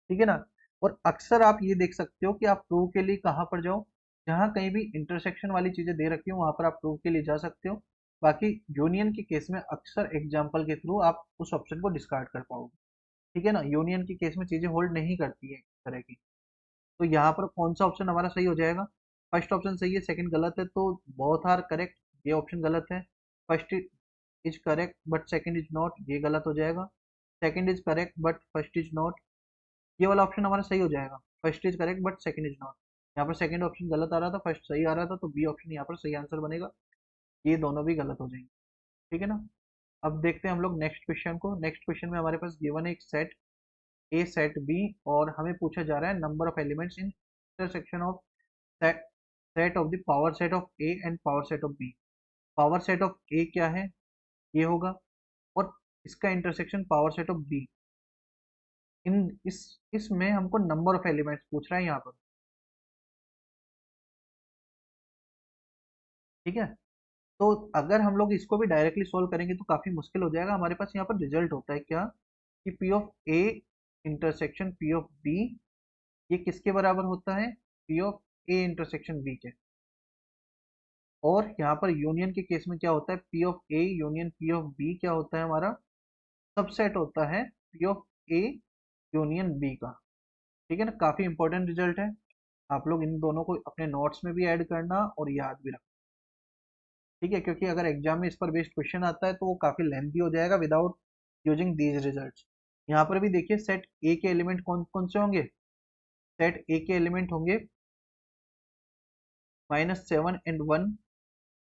ठीक है ना। और अक्सर आप ये देख सकते हो कि आप प्रूव के लिए कहाँ पर जाओ, जहाँ कहीं भी इंटरसेक्शन वाली चीजें दे रखी हो वहां पर आप प्रूव के लिए जा सकते हो। बाकी यूनियन के केस में अक्सर एग्जाम्पल के थ्रू आप उस ऑप्शन को डिस्कार्ड कर पाओगे। ठीक है ना। यूनियन के केस में चीजें होल्ड नहीं करती है इस तरह की। तो यहाँ पर कौन सा ऑप्शन हमारा सही हो जाएगा, फर्स्ट ऑप्शन सही है सेकंड गलत है, तो बोथ आर करेक्ट, ये ऑप्शन गलत है। First is correct but second is not, ये गलत हो जाएगा। Second is correct but first is not, ये वाला ऑप्शन हमारा सही हो जाएगा। First is correct but second is not, यहाँ पर सेकंड ऑप्शन गलत आ रहा था फर्स्ट सही आ रहा था, तो बी ऑप्शन यहाँ पर सही आंसर बनेगा। ये दोनों भी गलत हो जाएंगे। ठीक है ना। अब देखते हैं हम लोग नेक्स्ट क्वेश्चन को। नेक्स्ट क्वेश्चन में हमारे पास गिवन है एक सेट ए सेट बी और हमें पूछा जा रहा है number of elements in intersection of set set of the power set of A and power set of B. Power set of A क्या है, ये होगा, और इसका intersection power set of B. इन इसमें हमको नंबर ऑफ एलिमेंट्स पूछ रहा है यहाँ पर। ठीक है। तो अगर हम लोग इसको भी डायरेक्टली सोल्व करेंगे तो काफी मुश्किल हो जाएगा। हमारे पास यहाँ पर रिजल्ट होता है क्या कि P of A intersection P of B ये किसके बराबर होता है, P of A intersection B के। और यहाँ पर यूनियन के केस में क्या होता है, P of A union P of B क्या होता है हमारा सबसेट होता है P of A union B का। ठीक है ना। काफी इंपॉर्टेंट रिजल्ट है। आप लोग इन दोनों को अपने नोट्स में भी ऐड करना और याद भी रखना। ठीक है, क्योंकि अगर एग्जाम में इस पर बेस्ड क्वेश्चन आता है तो वो काफी लेंथी हो जाएगा विदाउट यूजिंग दीज रिजल्ट्स। यहाँ पर भी देखिए सेट ए के एलिमेंट कौन कौन से होंगे, सेट ए के एलिमेंट होंगे -7 एंड 1।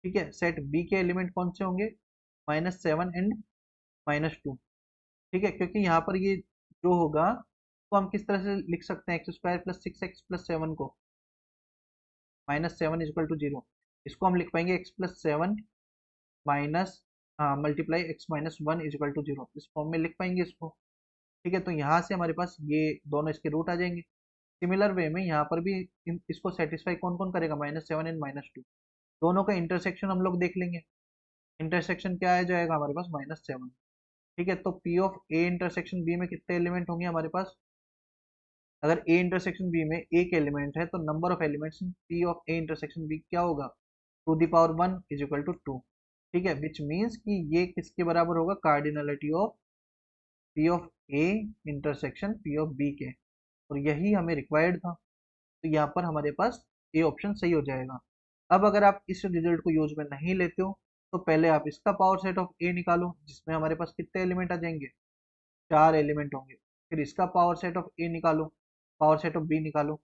ठीक है, सेट बी के एलिमेंट कौन से होंगे? -7 एंड -2। ठीक है, क्योंकि यहाँ पर ये जो होगा तो हम किस तरह से लिख सकते हैं, x² + 6x + 7 को, -7 = 0। इसको हम लिख पाएंगे x + 7 माइनस मल्टीप्लाई x - 1 = 0। इस फॉर्म में लिख पाएंगे इसको। ठीक है, तो यहाँ से हमारे पास ये दोनों इसके रूट आ जाएंगे। सिमिलर वे में यहाँ पर भी इसको सेटिस्फाई कौन कौन करेगा? -7 एंड -2। दोनों का इंटरसेक्शन हम लोग देख लेंगे। इंटरसेक्शन क्या आ जाएगा हमारे पास? -7। ठीक है, तो P of A intersection B में कितने एलिमेंट होंगे हमारे पास? अगर A इंटरसेक्शन B में एक एलिमेंट है तो number of elements in P of A intersection B क्या होगा? 2 ^ 1 = 2। ठीक है, विच मीन्स कि ये किसके बराबर होगा? Cardinality of P of A intersection P of B के। और यही हमें रिक्वायर्ड था, तो यहाँ पर हमारे पास ए ऑप्शन सही हो जाएगा। अब अगर आप इस रिजल्ट को यूज में नहीं लेते हो तो पहले आप इसका पावर सेट ऑफ ए निकालो, जिसमें हमारे पास कितने एलिमेंट आ जाएंगे? 4 एलिमेंट होंगे। फिर इसका पावर सेट ऑफ ए निकालो, पावर सेट ऑफ बी निकालो,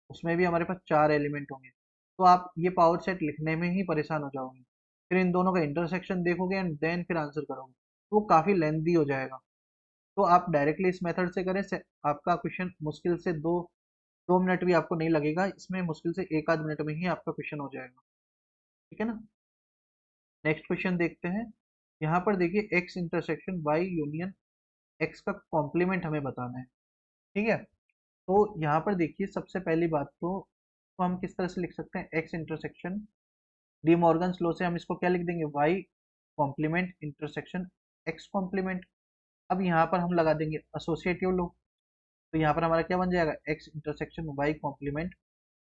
उसमें भी हमारे पास 4 एलिमेंट होंगे। तो आप ये पावर सेट लिखने में ही परेशान हो जाओगे। फिर इन दोनों का इंटरसेक्शन देखोगे एंड देन फिर आंसर करोगे, तो वो काफ़ी लेंथी हो जाएगा। तो आप डायरेक्टली इस मेथड से करें, आपका क्वेश्चन मुश्किल से 2 मिनट भी आपको नहीं लगेगा, इसमें मुश्किल से 1 आध मिनट में ही आपका क्वेश्चन हो जाएगा। ठीक है ना? नेक्स्ट क्वेश्चन देखते हैं। यहाँ पर देखिए x intersection y union x का कॉम्प्लीमेंट हमें बताना है। ठीक है, तो यहाँ पर देखिए सबसे पहली बात तो हम किस तरह से लिख सकते हैं? x intersection De Morgan's law से हम इसको क्या लिख देंगे? y complement intersection x complement. अब यहाँ पर हम लगा देंगे एसोसिएटिव लॉ, तो यहाँ पर हमारा क्या बन जाएगा? x intersection y complement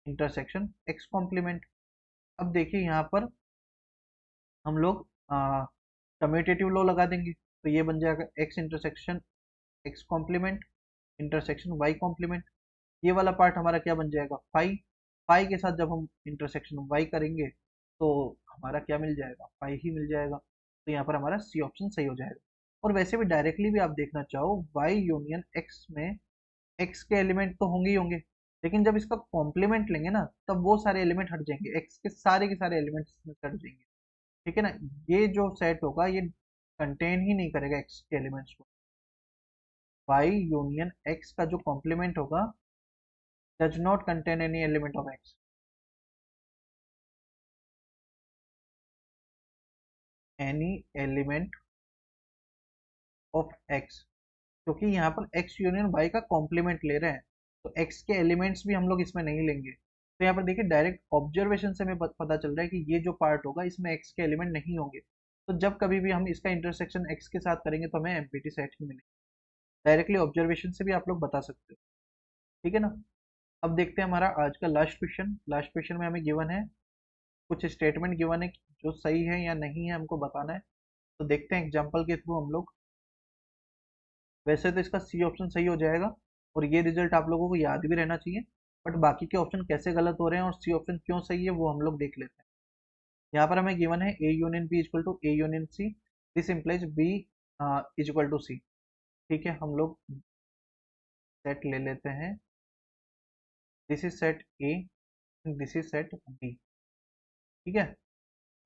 intersection x complement. अब देखिए यहाँ पर हम लोग कम्यूटेटिव लॉ लगा देंगे, तो ये बन जाएगा x intersection x complement intersection y complement. ये वाला पार्ट हमारा क्या बन जाएगा? फाई। फाई के साथ जब हम इंटरसेक्शन y करेंगे तो हमारा क्या मिल जाएगा? फाई ही मिल जाएगा। तो यहाँ पर हमारा सी ऑप्शन सही हो जाएगा। और वैसे भी डायरेक्टली भी आप देखना चाहो, y यूनियन x में x के एलिमेंट तो होंगे ही होंगे, लेकिन जब इसका कॉम्प्लीमेंट लेंगे ना तब वो सारे एलिमेंट हट जाएंगे, x के सारे एलिमेंट्स इसमें से हट जाएंगे। ठीक है ना? ये जो सेट होगा ये कंटेन ही नहीं करेगा x के एलिमेंट्स को। y यूनियन x का जो कॉम्प्लीमेंट होगा does not contain any element of x। Any element of x, क्योंकि यहाँ पर x यूनियन y का कॉम्प्लीमेंट ले रहे हैं, तो x के एलिमेंट्स भी हम लोग इसमें नहीं लेंगे। तो यहाँ पर देखिए डायरेक्ट ऑब्जर्वेशन से हमें पता चल रहा है कि ये जो पार्ट होगा इसमें x के एलिमेंट नहीं होंगे। तो जब कभी भी हम इसका इंटरसेक्शन x के साथ करेंगे तो हमें एम्प्टी सेट ही मिलेगा। डायरेक्टली ऑब्जर्वेशन से भी आप लोग बता सकते हो। ठीक है ना? अब देखते हैं हमारा आज का लास्ट क्वेश्चन। लास्ट क्वेश्चन में हमें गिवन है, कुछ स्टेटमेंट गिवन है जो सही है या नहीं है हमको बताना है। तो देखते हैं एग्जाम्पल के थ्रू हम लोग। वैसे तो इसका सी ऑप्शन सही हो जाएगा और ये रिजल्ट आप लोगों को याद भी रहना चाहिए, बट बाकी के ऑप्शन कैसे गलत हो रहे हैं और सी ऑप्शन क्यों सही है वो हम लोग देख लेते हैं। यहाँ पर हमें गिवन है A union B equal to A union C, this implies B equal to C. ठीक है, हम लोग सेट ले लेते हैं, this is set A, this is set B. ठीक है,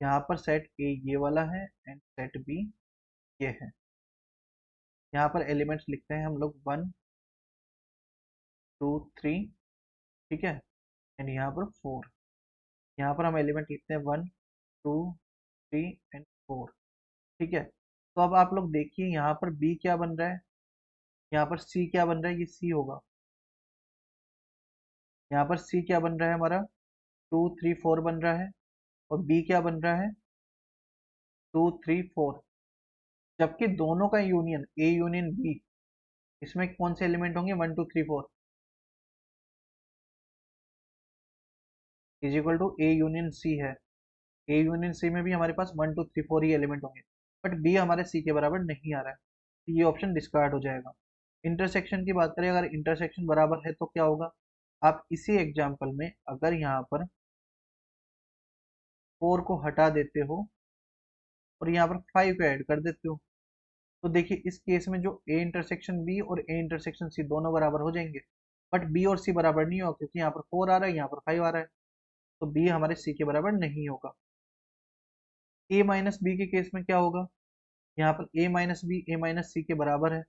यहाँ पर सेट ए ये वाला है एंड सेट बी ये है। यहाँ पर एलिमेंट्स लिखते हैं हम लोग 1 2 3। ठीक है, एंड यहाँ पर 4। यहाँ पर हम एलिमेंट लिखते हैं 1 2 3 एंड 4। ठीक है, तो अब आप लोग देखिए यहाँ पर बी क्या बन रहा है, यहाँ पर सी क्या बन रहा है? ये सी होगा। यहाँ पर सी क्या बन रहा है हमारा? 2 3 4 बन रहा है। और बी क्या बन रहा है? 2 3 4। जबकि दोनों का यूनियन ए यूनियन बी, इसमें कौन से एलिमेंट होंगे? 1 2 3 4 is equal to A union C है। ए यूनियन सी में भी हमारे पास 1 2 3 4 ही एलिमेंट होंगे, बट बी हमारे सी के बराबर नहीं आ रहा है, तो ये ऑप्शन डिस्कार्ड हो जाएगा। इंटरसेक्शन की बात करें, अगर इंटरसेक्शन बराबर है तो क्या होगा? आप इसी एग्जाम्पल में अगर यहाँ पर 4 को हटा देते हो और यहाँ पर 5 को ऐड कर देते हो, तो देखिए इस केस में जो ए इंटरसेक्शन बी और ए इंटरसेक्शन सी दोनों बराबर हो जाएंगे, बट बी और सी बराबर नहीं होगा, क्योंकि यहाँ पर 4 आ रहा है, यहाँ पर 5 आ रहा है। तो बी हमारे सी के बराबर नहीं होगा। ए माइनस बी के केस में क्या होगा, यहाँ पर ए माइनस बी ए माइनस सी के बराबर है।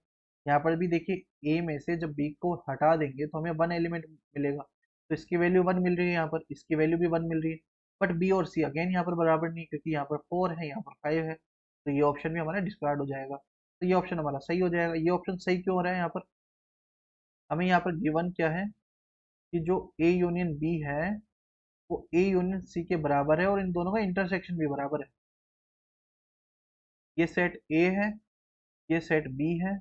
यहाँ पर भी देखिए ए में से जब बी को हटा देंगे तो हमें वन एलिमेंट मिलेगा, तो इसकी वैल्यू वन मिल रही है, यहाँ पर इसकी वैल्यू भी वन मिल रही है। बट बी और सी अगेन यहाँ पर बराबर नहीं, क्योंकि यहाँ पर 4 है, यहाँ पर 5 है, तो ये ऑप्शन भी हमारा डिस्कार्ड हो जाएगा। तो ये ऑप्शन हमारा सही हो जाएगा। ये ऑप्शन सही क्यों हो रहा है, यहाँ पर हमें यहाँ पर गिवन क्या है कि जो ए यूनियन बी है वो ए यूनियन सी के बराबर है और इन दोनों का इंटरसेक्शन भी बराबर है। ये सेट ए है, ये सेट बी है,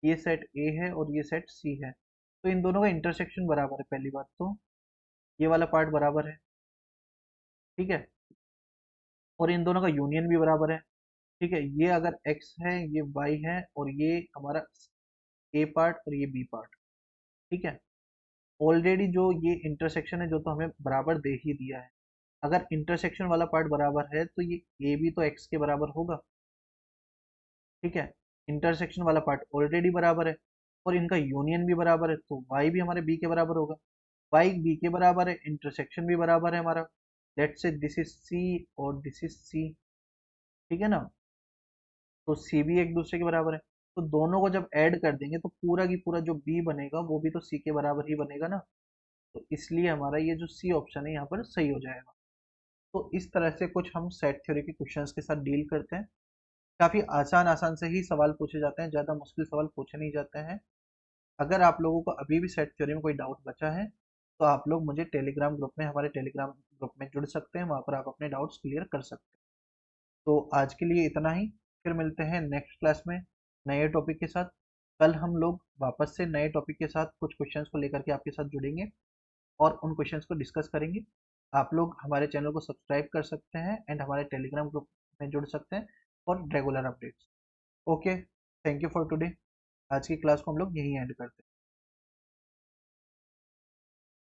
ये सेट ए है और ये सेट सी है, तो इन दोनों का इंटरसेक्शन बराबर है। पहली बात तो ये वाला पार्ट बराबर है, ठीक है, और इन दोनों का यूनियन भी बराबर है, ठीक है। ये अगर x है, ये y है, और ये हमारा a पार्ट और ये b पार्ट, ठीक है। ऑलरेडी जो ये इंटरसेक्शन है जो तो हमें बराबर दे ही दिया है। अगर इंटरसेक्शन वाला पार्ट बराबर है तो ये a भी तो x के बराबर होगा, ठीक है। इंटरसेक्शन वाला पार्ट ऑलरेडी बराबर है और इनका यूनियन भी बराबर है, तो y भी हमारे b के बराबर होगा। y b के बराबर है, इंटरसेक्शन भी बराबर है हमारा। Let's say this is c और दिस इज c, ठीक है ना, तो सी भी एक दूसरे के बराबर है। तो दोनों को जब ऐड कर देंगे तो पूरा की पूरा जो बी बनेगा वो भी तो सी के बराबर ही बनेगा ना, तो इसलिए हमारा ये जो सी ऑप्शन है यहाँ पर सही हो जाएगा। तो इस तरह से कुछ हम सेट थ्योरी के क्वेश्चंस के साथ डील करते हैं। काफ़ी आसान आसान से ही सवाल पूछे जाते हैं, ज़्यादा मुश्किल सवाल पूछे नहीं जाते हैं। अगर आप लोगों को अभी भी सेट थ्योरी में कोई डाउट बचा है तो आप लोग मुझे टेलीग्राम ग्रुप में, हमारे टेलीग्राम ग्रुप में जुड़ सकते हैं, वहाँ पर आप अपने डाउट्स क्लियर कर सकते हैं। तो आज के लिए इतना ही, फिर मिलते हैं नेक्स्ट क्लास में नए टॉपिक के साथ। कल हम लोग वापस से नए टॉपिक के साथ कुछ क्वेश्चंस को लेकर के आपके साथ जुड़ेंगे और उन क्वेश्चंस को डिस्कस करेंगे। आप लोग हमारे चैनल को सब्सक्राइब कर सकते हैं एंड हमारे टेलीग्राम ग्रुप में जुड़ सकते हैं for regular updates. Okay, thank you for today. आज की क्लास को हम लोग यहीं एंड करते हैं।